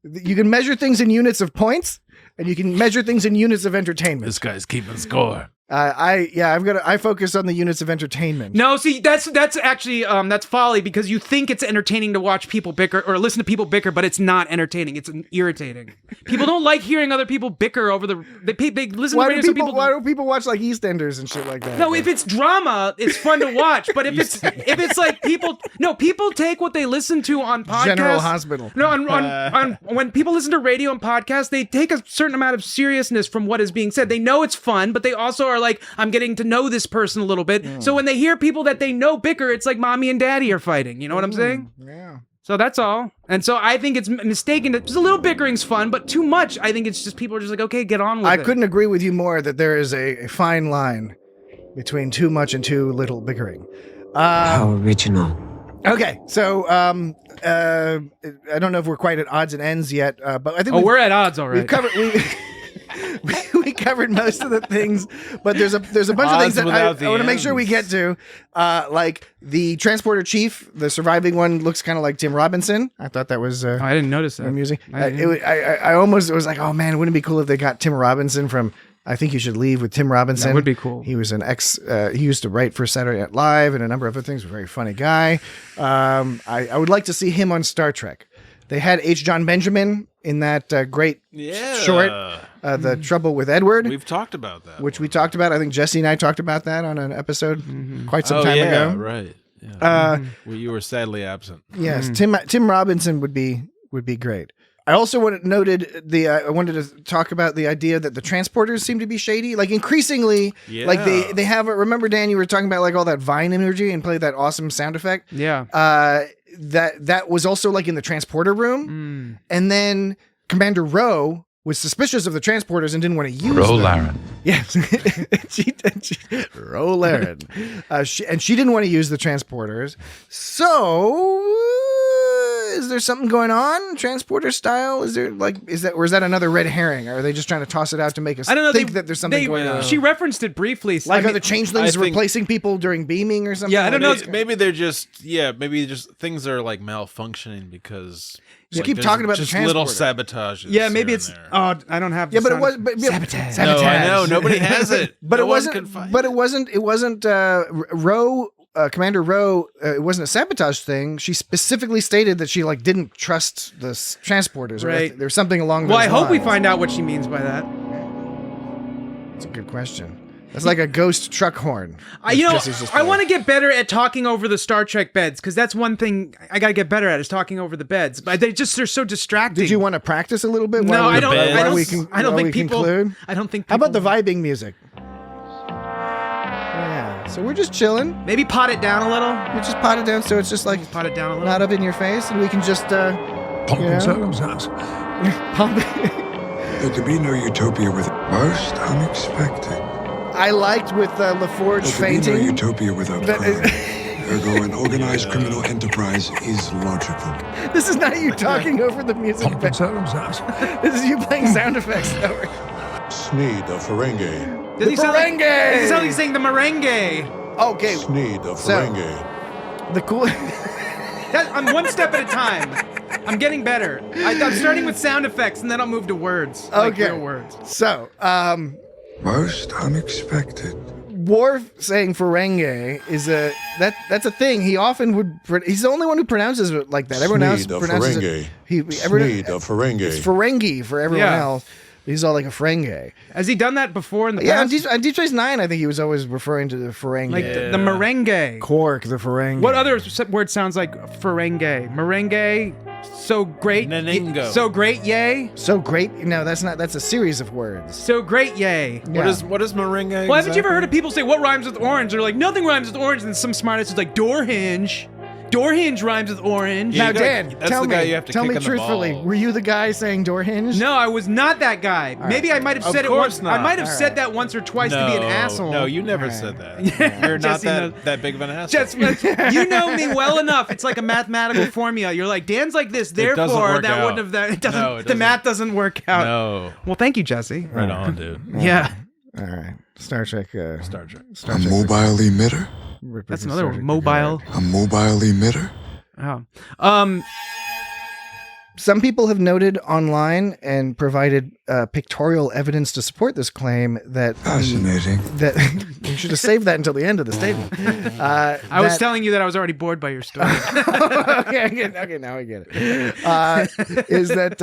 You can measure things in units of points. And you can measure things in units of entertainment. This guy's keeping score. I focus on the units of entertainment. No, see, that's actually that's folly because you think it's entertaining to watch people bicker or listen to people bicker, but it's not entertaining. It's irritating. People don't like hearing other people bicker over they listen to radio. Why do people watch like EastEnders and shit like that? No, if it's drama, it's fun to watch. But if it's like people take what they listen to on podcasts. General Hospital. No, on when people listen to radio and podcasts, they take a certain amount of seriousness from what is being said. They know it's fun, but they also are like, I'm getting to know this person a little bit. So when they hear people that they know bicker, it's like mommy and daddy are fighting. You know what I'm saying? Yeah. So that's all. And so I think it's mistaken. Just a little bickering's fun, but too much, I think it's just people are just like, okay, get on with it. I couldn't agree with you more that there is a fine line between too much and too little bickering. How original. Okay, so I don't know if we're quite at odds and ends yet, but I think we're at odds already. We covered most of the things, but there's a bunch of things that I want to make sure we get to. Like the transporter chief, the surviving one looks kind of like Tim Robinson. I thought that was. I didn't notice that. Amusing. I almost was like, oh man, wouldn't it be cool if they got Tim Robinson from I Think You Should Leave with Tim Robinson. That would be cool. He was he used to write for Saturday Night Live and a number of other things. A very funny guy. I would like to see him on Star Trek. They had H. John Benjamin in that great short, The Trouble with Edward. We've talked about that. Which we talked about. I think Jesse and I talked about that on an episode quite some time ago. Right. Yeah. Well, you were sadly absent. Yes, Tim Robinson would be great. I also noted I wanted to talk about the idea that the transporters seem to be shady. Like increasingly, like they have. Remember, Dan, you were talking about like all that Vine energy and played that awesome sound effect. Yeah. That was also like in the transporter room, and then Commander Rowe was suspicious of the transporters and didn't want to use them. Laren. Yes, Rowe Laren. She didn't want to use the transporters. So, is there something going on, transporter style? Is that another red herring? Or are they just trying to toss it out to make us think that there's something going on? She referenced it briefly. Like, are the changelings replacing people during beaming or something? Yeah, I don't know. Maybe they're just things are like malfunctioning because. You keep talking about just the transporter. Little sabotages. Yeah, maybe it's. Oh, I don't have. Yeah, but it was sabotage. No, I know nobody has it. But it wasn't. But it wasn't. Rowe, Commander Rowe. It wasn't a sabotage thing. She specifically stated that she didn't trust the transporters. Right. There's something along those lines. Well, I hope we find out what she means by that. That's a good question. That's like a ghost truck horn. I want to get better at talking over the Star Trek beds because that's one thing I got to get better at is talking over the beds. But they're so distracting. Did you want to practice a little bit? No, I don't. I don't think people. How about the vibing music? Yeah. So we're just chilling. Maybe pot it down a little. We just pot it down so it's just like pot it down a little. Not up in your face, and we can just pumping circumstance. There could be no utopia with most unexpected. I liked with LaForge fainting. There could be no utopia without crime. Ergo, an organized criminal enterprise is logical. This is not you talking over the music. Pumping circumstance. This is you playing sound effects. Sneed of Ferengi. Does he sound like he's saying the merengue? Okay. Sneed of Ferengi. The cool. I'm one step at a time. I'm getting better. I'm starting with sound effects, and then I'll move to words. Like real words. So, most unexpected. Worf saying Ferengi is that's a thing. He often would. He's the only one who pronounces it like that. Everyone else pronounces it. Sneed of Ferengi. It's Ferengi for everyone else. He's all like a Ferengi. Has he done that before in the Yeah, past? on Deep Space Nine, I think he was always referring to the Ferengi. Like the merengue. Quark, the Ferengi. What other word sounds like Ferengi? Merengue, so great. Naningo. So great, yay. So great? No, that's a series of words. So great, yay. What is merengue? Well, haven't you ever heard of people say, what rhymes with orange? They're like, nothing rhymes with orange. And some smartass is like, door hinge. Door hinge rhymes with orange. Now, Dan, that's tell the me, guy you have to tell kick me in the truthfully, balls. were you the guy saying door hinge? No, I was not that guy. Maybe I might have said it once. not. I might have said that once or twice to be an asshole. No, you never said that. You're not Jesse that big of an asshole. You know me well enough. It's like a mathematical formula. You're like, Dan's like this, doesn't therefore work that out. wouldn't have that. It doesn't. No, it the math doesn't. doesn't work out. No. Well, thank you, Jesse. Right on, dude. Yeah. All right. Star Trek. A mobile emitter? That's another one. Mobile. A mobile emitter? Oh. Some people have noted online and provided pictorial evidence to support this claim that Fascinating. That you should have saved that until the end of the statement. I was telling you that I was already bored by your story. okay, now I get it. Is that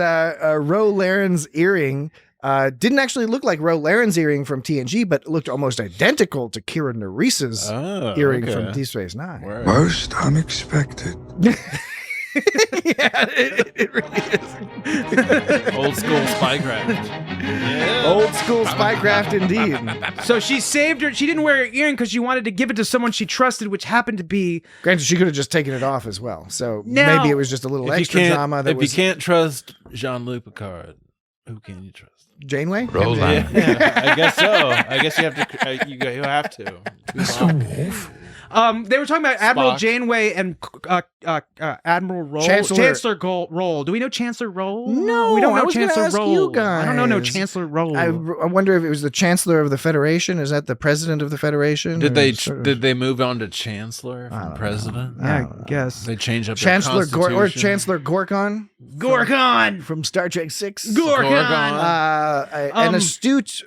Ro Laren's earring didn't actually look like Ro Laren's earring from TNG, but looked almost identical to Kira Nerissa's earring from Deep Space Nine. Word. Most unexpected. Yeah, it really is. Old school spycraft. Yeah. Old school spycraft indeed. So she saved her. She didn't wear her earring because she wanted to give it to someone she trusted, which happened to be. Granted, she could have just taken it off as well. So Now- maybe it was just a little extra drama. If you can't trust Jean-Luc Picard, who can you trust? Janeway? Yeah, I guess so. I guess you have to. You have to. Wolf? They were talking about Admiral Spock. Janeway and Admiral Roll. Chancellor Roll. Do we know Chancellor Roll? No, we don't know I was gonna Chancellor ask Roll. you guys. I don't know no Chancellor Roll. I wonder if it was the Chancellor of the Federation. Is that the President of the Federation? Did Or they sort of- did they move on to Chancellor from President? Yeah, I guess. They change up Chancellor their or Constitution. Chancellor Gorkon Gorkon from Star Trek 6? Gorkon. An astute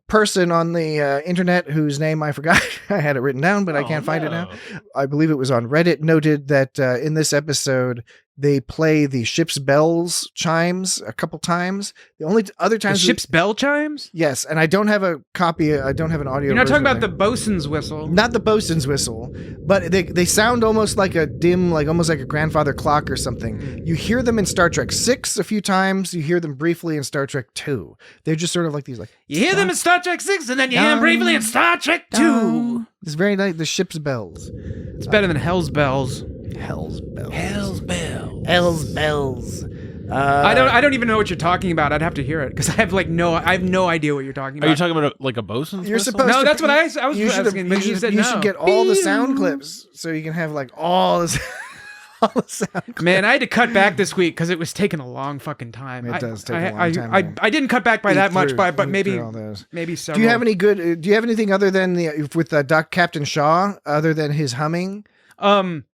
person on the internet whose name I forgot. I had it written down, but I can't find it now. I believe it was on Reddit, noted that in this episode, they play the ship's bells chimes a couple times. The only other The times... ship's bell chimes? Yes, and I don't have a copy. I don't have an audio You're not talking version about of the it. bosun's whistle. Not the bosun's whistle, but they sound almost like a dim, like almost like a grandfather clock or something. You hear them in Star Trek 6 a few times. You hear them briefly in Star Trek 2. They're just sort of like these, like You hear them in Star Trek 6 and then you hear them briefly in Star Trek 2. It's very like the ship's bells. It's better than Hell's Bells. Hell's bells. Hell's Bells. Hell's bells. I don't even know what you're talking about. I'd have to hear it because I have no idea what you're talking about. Are you talking about like a bosun's You're whistle? supposed No, to. that's what I was asking, but you said no. should get all the sound clips so you can have like all the sound clips. Man, I had to cut back this week because it was taking a long fucking time. It does take a long time to I didn't cut back by that much, but eat maybe through all those. several. Do you have any good? Do you have anything other than with Doc Captain Shaw, other than his humming?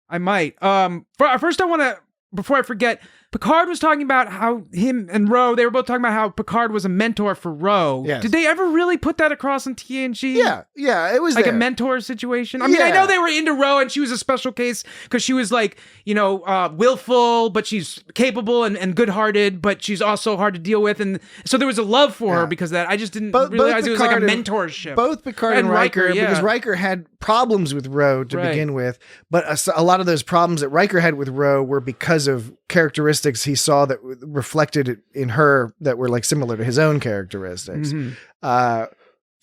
I might. First I want to, before I forget, Picard was talking about how him and Ro, they were both talking about how Picard was a mentor for Ro. Yes. Did they ever really put that across in TNG? Yeah, it was like there. a mentor situation. I mean, I know they were into Ro, and she was a special case because she was like, willful, but she's capable and good-hearted, but she's also hard to deal with, and so there was a love for her because of that. I just didn't realize it was like a mentorship. Both Picard and Riker, yeah. because Riker had problems with Ro to begin with, but a lot of those problems that Riker had with Ro were because of characteristics he saw that reflected in her that were like similar to his own characteristics.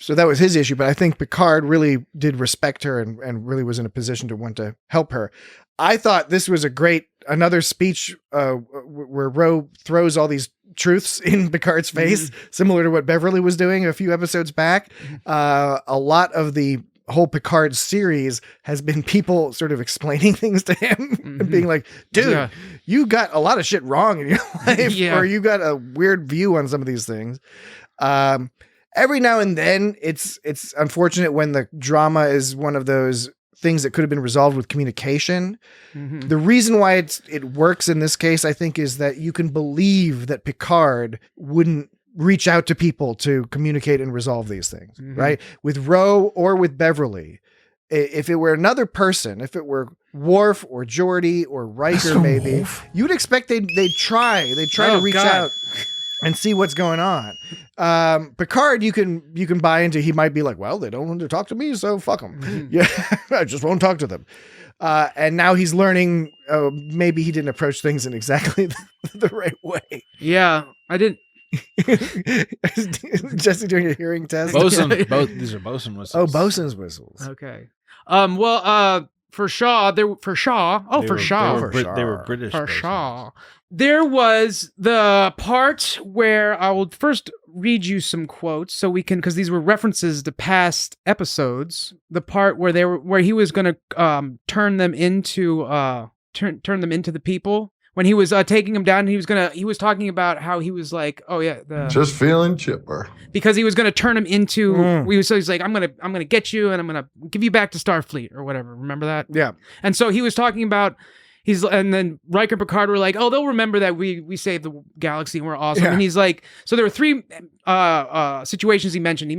So that was his issue, but I think Picard really did respect her and really was in a position to want to help her. I thought this was another speech where Ro throws all these truths in Picard's face, similar to what Beverly was doing a few episodes back. A lot of the whole Picard series has been people sort of explaining things to him and being like, dude, you got a lot of shit wrong in your life, or you got a weird view on some of these things. Every now and then it's unfortunate when the drama is one of those things that could have been resolved with communication. The reason why it works in this case, I think, is that you can believe that Picard wouldn't reach out to people to communicate and resolve these things, right? With Ro or with Beverly. If it were another person, if it were Worf or Geordi or Riker, maybe, you'd expect they'd try to reach out. and see what's going on. Picard, you can buy into. He might be like, well, they don't want to talk to me, so fuck them. Yeah, I just won't talk to them. And now he's learning. Maybe he didn't approach things in exactly the right way. Yeah, I didn't. Jesse doing a hearing test. These are bosun whistles. Oh, bosun's whistles. Okay. Well, for Shaw, They were British. For Shaw. There was the part where I will first read you some quotes so we can, because these were references to past episodes. The part where he was going to turn them into the people. When he was taking him down, he was talking about how he was like, oh yeah, Just feeling chipper. because he was going to turn him into. So he's like, I'm gonna get you, and I'm gonna give you back to Starfleet or whatever. Remember that? Yeah. And so he was talking about. And then Riker and Picard were like, oh, they'll remember that we saved the galaxy and we're awesome. Yeah. And he's like, so there were 3 situations he mentioned.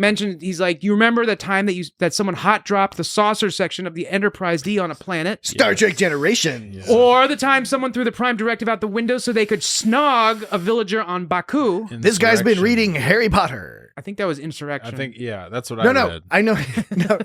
He's like, you remember that time that someone hot dropped the saucer section of the Enterprise D on a planet? Star Trek Generations. Or the time someone threw the Prime Directive out the window so they could snog a villager on Baku. This guy's been reading Harry Potter. I think that was Insurrection. I think, that's what I read. No, I know.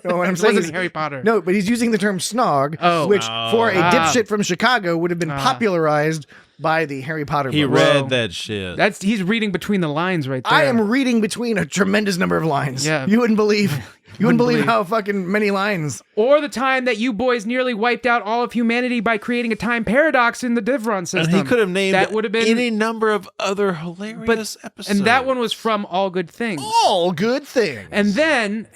No, what I'm saying is Harry Potter. No, but he's using the term snog, which for a dipshit from Chicago would have been popularized by the Harry Potter He books. read that shit. He's reading between the lines right there. I am reading between a tremendous number of lines. Yeah. You wouldn't believe how fucking many lines. Or the time that you boys nearly wiped out all of humanity by creating a time paradox in the Devron system. And he could have named that would have been any number of other hilarious episodes. And that one was from All Good Things. All Good Things. And then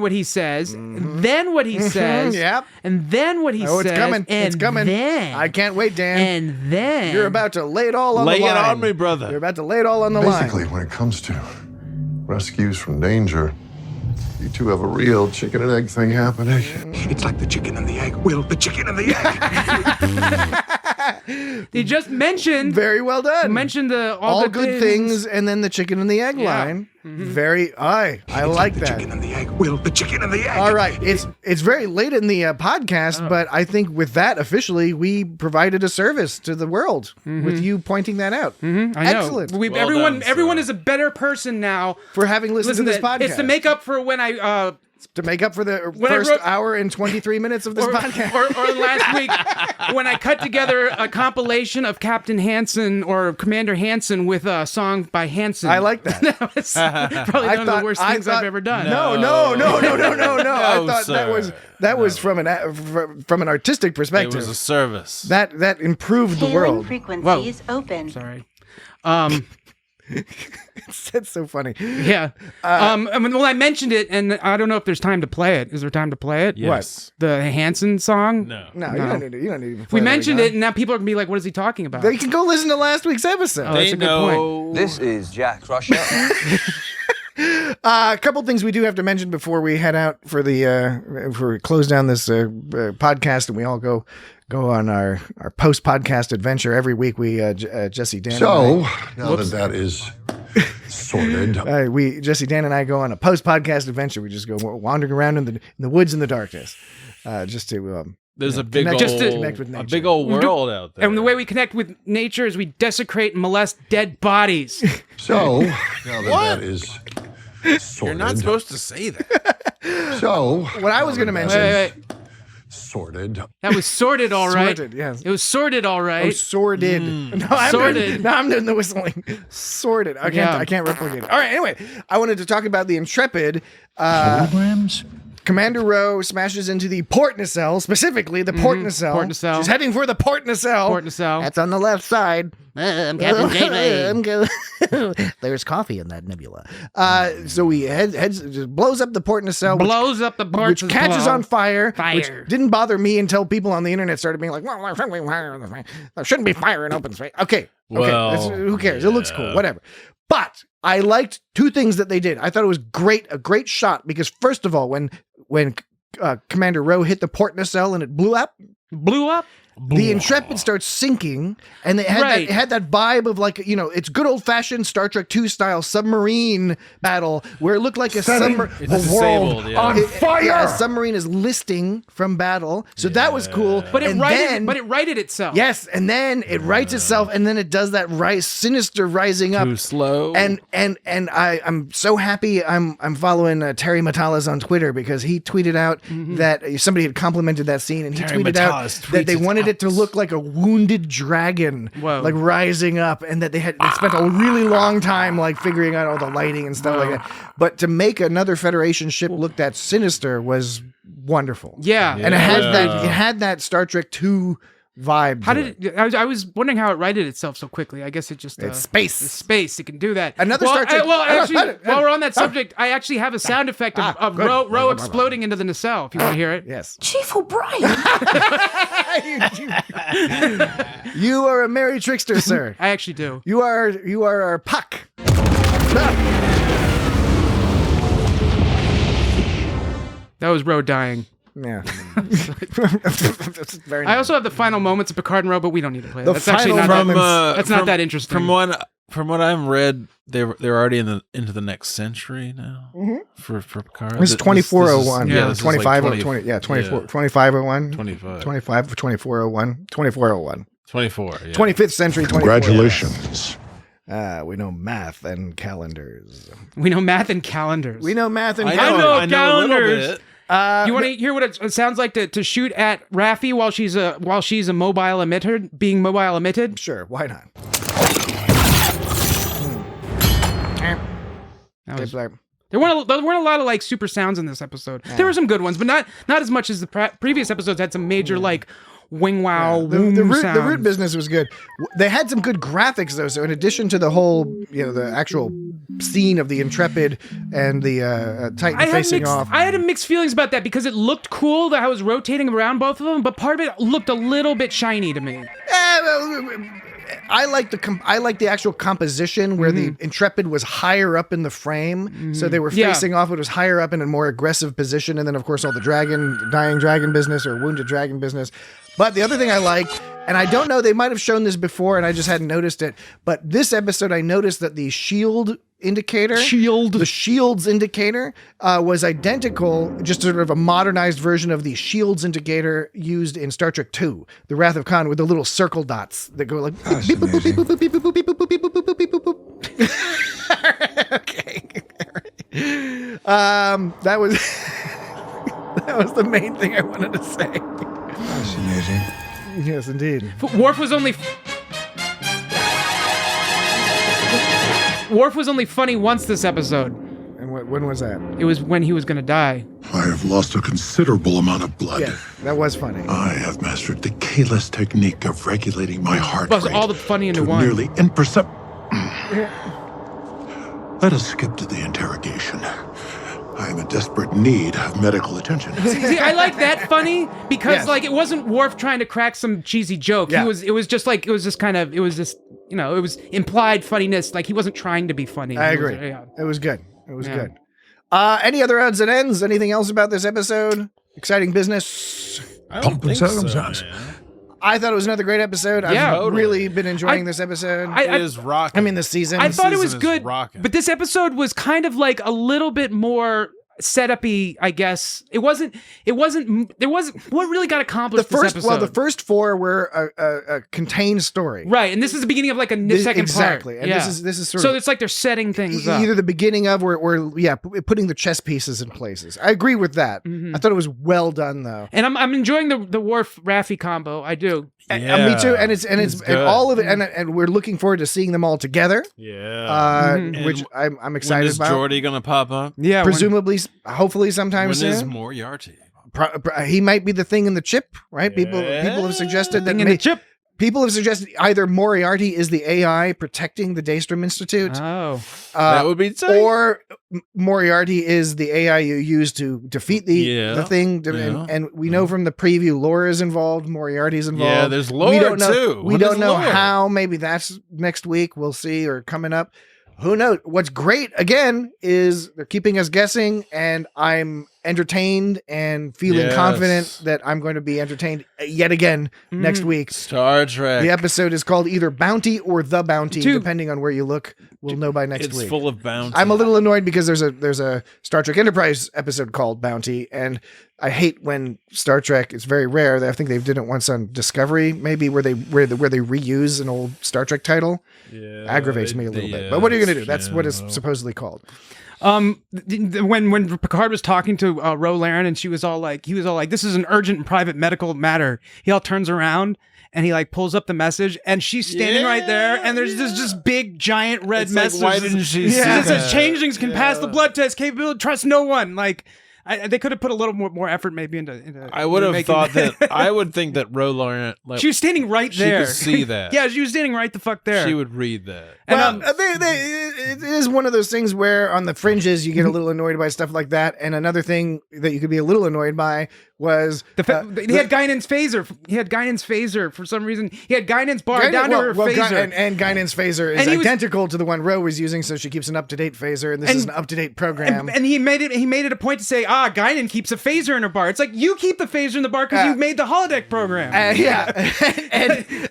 what he says, and then what he says, Yep. and then what he says. Oh, it's coming. And It's coming. Then, I can't wait, Dan. and then You're about to lay it all on Lay the line. it on me, brother. You're about to lay it all on the line. Basically, when it comes to rescues from danger, you two have a real chicken and egg thing happening. It's like the chicken and the egg. Will, the chicken and the egg. he just mentioned Very well done. mentioned the all good things, and then the chicken and the egg line. I like the that. chicken and the egg. Will, the chicken and the egg. All right, it's very late in the podcast, but I think with that officially we provided a service to the world with you pointing that out. I know. Excellent. Everyone is a better person now For having listened to this podcast. It's to make up for when I to make up for the When I first wrote- hour and 23 minutes of this podcast. or last week when I cut together a compilation of Captain Hansen or Commander Hansen with a song by Hansen. I like that. That was probably one of the worst things I've ever done. No. I thought that was from an artistic It perspective. was a service. That improved the world. frequencies open. Sorry. That's so funny. Yeah. I mentioned it, and I don't know if there's time to play it. Is there time to play it? Yes. The Hansen song? No. No, you don't need to play We that mentioned right it, and now people are going to be like, what is he talking about? now. They can go listen to last week's episode. That's a good point. This is Jack Crusher. A couple things we do have to mention before we head out for before we close down this podcast and we all go on our post-podcast adventure. Every week we Jesse, Dan, So, now that is sorted. Jesse, Dan, and I go on a post-podcast adventure. We just go wandering around in the woods in the darkness, just to There's a big connect with a nature. big old world out there. And the way we connect with nature is we desecrate and molest dead bodies. So, now that is sorted. You're not supposed to say that. So, what I was going to mention. Wait. Sorted. That was sorted, all right. Sorted, yes. It was sorted, all right. Oh, sordid. No, I'm doing the whistling. Sorted. I can't replicate it. All right. Anyway, I wanted to talk about the Intrepid. Holograms? Commander Rowe smashes into the port nacelle, specifically the port nacelle. Port nacelle. She's heading for the port nacelle. Port nacelle. That's on the left side. I'm Captain Janeway. There's coffee in that nebula. So he heads just blows up the port nacelle. Which catches on fire. Which didn't bother me until people on the internet started being like, well, there shouldn't be fire in open space. Okay. Well, who cares? It looks cool. Whatever. But I liked two things that they did. I thought it was a great shot because first of all, when Commander Rowe hit the port nacelle and it blew up, the Intrepid starts sinking, and it had that vibe of like, it's good old fashioned Star Trek II style submarine battle where it looked like It's world on fire. Yeah, a submarine is listing from battle, so that was cool. But it righted itself. Yes, and then it rights itself, and then it does that sinister rising up. Too slow. And I'm so happy. I'm following Terry Matalas on Twitter because he tweeted out that somebody had complimented that scene, and he tweeted out that they wanted it to look like a wounded dragon, like rising up, and that they spent a really long time like figuring out all the lighting and stuff like that. But to make another Federation ship look that sinister was wonderful. Yeah, and it had that Star Trek II vibe. How did it? I was wondering how it righted itself so quickly. I guess it just it's space. It's space. It can do that. Another Star Trek. Actually, while we're on that subject, I actually have a sound effect of Ro exploding into the nacelle. If you want to hear it. Yes. Chief O'Brien. You are a merry trickster, sir. I actually do. You are our puck. That was Ro dying. Yeah. I also have the final moments of Picard and Ro, but we don't need to play that. The That's actually final not moments. that's not that interesting. From what I've read, they're already into the next century now for Picard. This is 2401. Yeah, 2501. Yeah, 24. 2501. 25. 25. 2401. 2401. 24. Yeah. 25th century. 24. Congratulations. We know math and calendars. We know math and calendars. We know math and I calendars. know calendars. You want to hear what it sounds like to shoot at Raffi while she's a mobile emitter, being mobile emitted? Sure, why not? There weren't a lot of like super sounds in this episode. Yeah. There were some good ones, but not as much as the previous episodes had some major like wing wow the root business was good. They had some good graphics though, so in addition to the whole the actual scene of the Intrepid and the Titan facing off, I had mixed feelings about that because it looked cool that I was rotating around both of them, but part of it looked a little bit shiny to me. I like the actual composition where the Intrepid was higher up in the frame, so they were facing off. It was higher up in a more aggressive position, and then of course all the dying dragon business or wounded dragon business. But the other thing I liked, and I don't know, they might have shown this before, and I just hadn't noticed it. But this episode, I noticed that the shields indicator was identical, just sort of a modernized version of the shields indicator used in Star Trek II, The Wrath of Khan, with the little circle dots that go like beep, boop, boop, beep, boop, beep, boop, beep, boop, beep, boop, beep, boop, beep, boop, boop. Okay. That was the main thing I wanted to say. Fascinating. Yes, indeed. Worf was only funny once this episode. And when was that? It was when he was going to die. I have lost a considerable amount of blood. Yes, that was funny. I have mastered the keyless technique of regulating my heart Plus rate all the funny into to one. nearly imperceptible. Let us skip to the interrogation. I am in desperate need of medical attention. See, I like that funny because like it wasn't Worf trying to crack some cheesy joke. Yeah. It was just implied funniness. Like he wasn't trying to be funny. I agree. It was good. It was good. Any other odds and ends? Anything else about this episode? Exciting business? Pumping circumstance. I thought it was another great episode. I've really been enjoying this episode. It is rocking. I mean, this season. I thought it was good, rocking. but this episode was kind of like a little bit more setup-y, I guess. There wasn't what really got accomplished this episode. Well, the first four were a contained story. Right, and this is the beginning of like a second exactly. part. And this is sort so of, it's like they're setting things up. Either the beginning of or putting the chess pieces in places. I agree with that. I thought it was well done though. And I'm enjoying the Worf Raffi combo. I do. Me too. And it's all of it, and we're looking forward to seeing them all together. Yeah. Which I'm excited about. When is Geordi gonna pop up? Yeah, presumably, hopefully sometime soon. When is Moriarty? He might be the thing in the chip, right? People have suggested that the chip. People have suggested either Moriarty is the AI protecting the Daystrom Institute. Oh, that would be tight. Or Moriarty is the AI you use to defeat the thing. And we know from the preview, Laura's involved, Moriarty's involved. Yeah, there's Laura too. We don't know how. Maybe that's next week. We'll see, or coming up. Who knows? What's great, again, is they're keeping us guessing, and I'm entertained and feeling confident that I'm going to be entertained yet again next week. Star Trek. The episode is called either Bounty or The Bounty, depending on where you look. We'll know by next week. It's full of bounty. I'm a little annoyed because there's a Star Trek Enterprise episode called Bounty, and I hate when Star Trek. It's very rare. I think they did it once on Discovery, maybe where they reuse an old Star Trek title. Yeah, aggravates me a little bit. But what are you going to do? That's what it's supposedly called. When Picard was talking to Ro Laren, and he was all like, "This is an urgent and private medical matter." He all turns around and he like pulls up the message, and she's standing right there, and there's this just big giant red message. Like, why didn't she see that? It that? says changelings can pass the blood test, capability, trust no one. Like. They could have put a little more effort maybe into I would have thought that. I would think that Ro Laren. Like, she was standing right there. She could see that. Yeah, she was standing right the fuck there. She would read that. And it is one of those things where on the fringes you get a little annoyed by stuff like that. And another thing that you could be a little annoyed by was he had Guinan's phaser. He had Guinan's phaser for some reason. He had Guinan's bar down to her phaser. And Guinan's phaser is identical to the one Ro was using, so she keeps an up-to-date phaser, and this is an up-to-date program. And he made it a point to say, Guinan keeps a phaser in her bar. It's like, you keep the phaser in the bar because you made the holodeck program.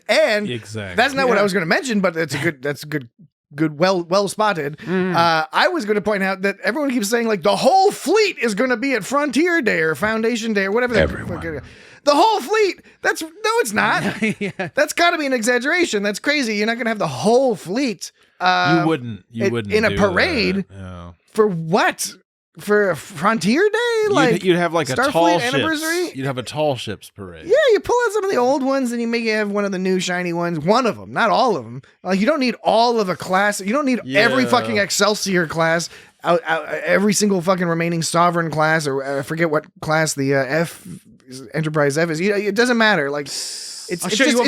and exactly. That's not what I was going to mention, but that's good, well spotted. I was going to point out that everyone keeps saying like the whole fleet is going to be at Frontier Day or Foundation Day or whatever. The whole fleet. No, it's not. That's got to be an exaggeration. That's crazy. You're not going to have the whole fleet. You wouldn't in a parade. For what? For a Frontier Day? Like you'd have like a Starfleet tall anniversary? Ships. You'd have a tall ships parade. Yeah, you pull out some of the old ones and you maybe have one of the new shiny ones. One of them, not all of them. Like you don't need all of a class. You don't need every fucking Excelsior class. Every single fucking remaining Sovereign class, or I forget what class the Enterprise F is. It doesn't matter. Like it's a crazy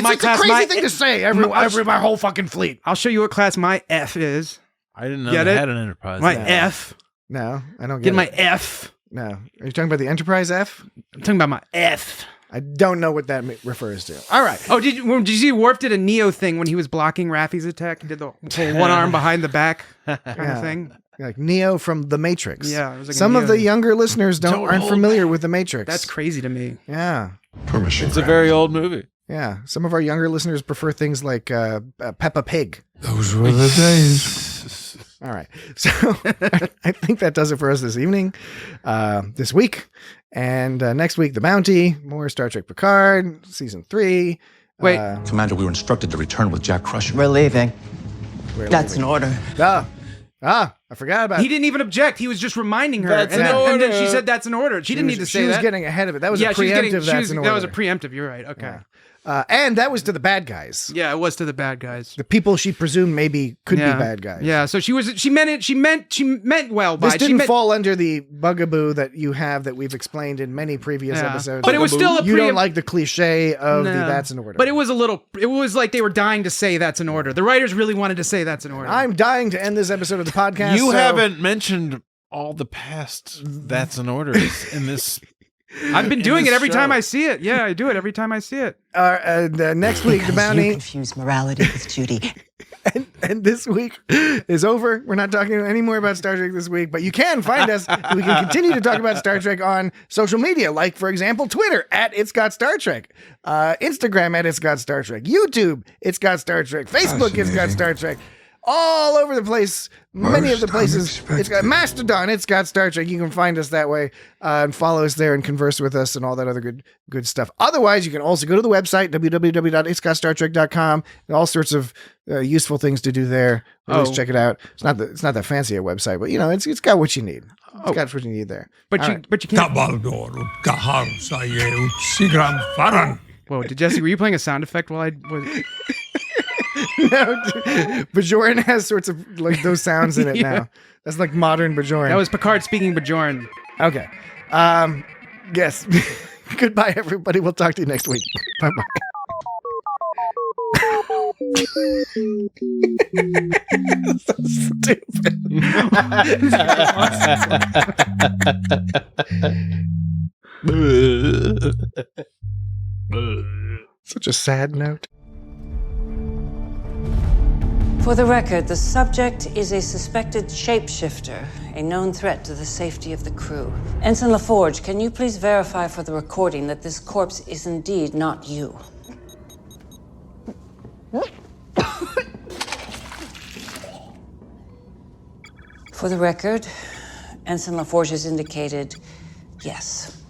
thing to say. My whole fucking fleet. I'll show you what class my F is. I didn't know they had an Enterprise. My F. No, I don't get my F. No. Are you talking about the Enterprise F? I'm talking about my F. I don't know what that refers to. All right. Oh, did you see Worf did a Neo thing when he was blocking Raffi's attack? He did the whole one arm behind the back kind of thing. Like Neo from The Matrix. Yeah. It was like some of the younger listeners aren't familiar with The Matrix. That's crazy to me. Yeah. Permission. It's a very old movie. Yeah. Some of our younger listeners prefer things like Peppa Pig. Those were the days. All right. So I think that does it for us this evening, this week. And next week, The Bounty, more Star Trek Picard, Season 3. Wait. Commander, we were instructed to return with Jack Crusher. We're leaving. That's an order. I forgot about it. He didn't even object. He was just reminding her. That's an order. And then she said that's an order. She didn't need to say that. She was getting ahead of it. That was a preemptive that's an order. That was a preemptive. You're right. Okay. Yeah. And that was to the bad guys. Yeah, it was to the bad guys. The people she presumed maybe could be bad guys. Yeah, so she meant well by it. This didn't fall under the bugaboo that you have that we've explained in many previous episodes. But it was still you don't like the cliche of the that's an order. But it was like they were dying to say that's an order. The writers really wanted to say that's an order. I'm dying to end this episode of the podcast. You haven't mentioned all the past that's an orders in this. I've been doing it every time I see it. Yeah, I do it every time I see it. Next week, The Bounty. You confuse morality with duty. And this week is over. We're not talking any more about Star Trek this week, but you can find us. We can continue to talk about Star Trek on social media, like, for example, Twitter @It'sGotStarTrek, Instagram @It'sGotStarTrek, YouTube @It'sGotStarTrek, Facebook @It'sGotStarTrek. All over the place, many of the places. It's got Mastodon, It's Got Star Trek. You can find us that way and follow us there and converse with us and all that other good stuff. Otherwise, you can also go to the website, www.itsgotstartrek.com. All sorts of useful things to do there. Always check it out. It's not that fancy a website, but it's got what you need. It's got what you need there. But you can't. Whoa, Jesse, were you playing a sound effect while I was? No, Bajoran has sorts of like those sounds in it now. That's like modern Bajoran. That was Picard speaking Bajoran. Okay. Yes. Goodbye, everybody. We'll talk to you next week. Bye-bye. So stupid. Such a sad note. For the record, the subject is a suspected shapeshifter, a known threat to the safety of the crew. Ensign LaForge, can you please verify for the recording that this corpse is indeed not you? For the record, Ensign LaForge has indicated yes.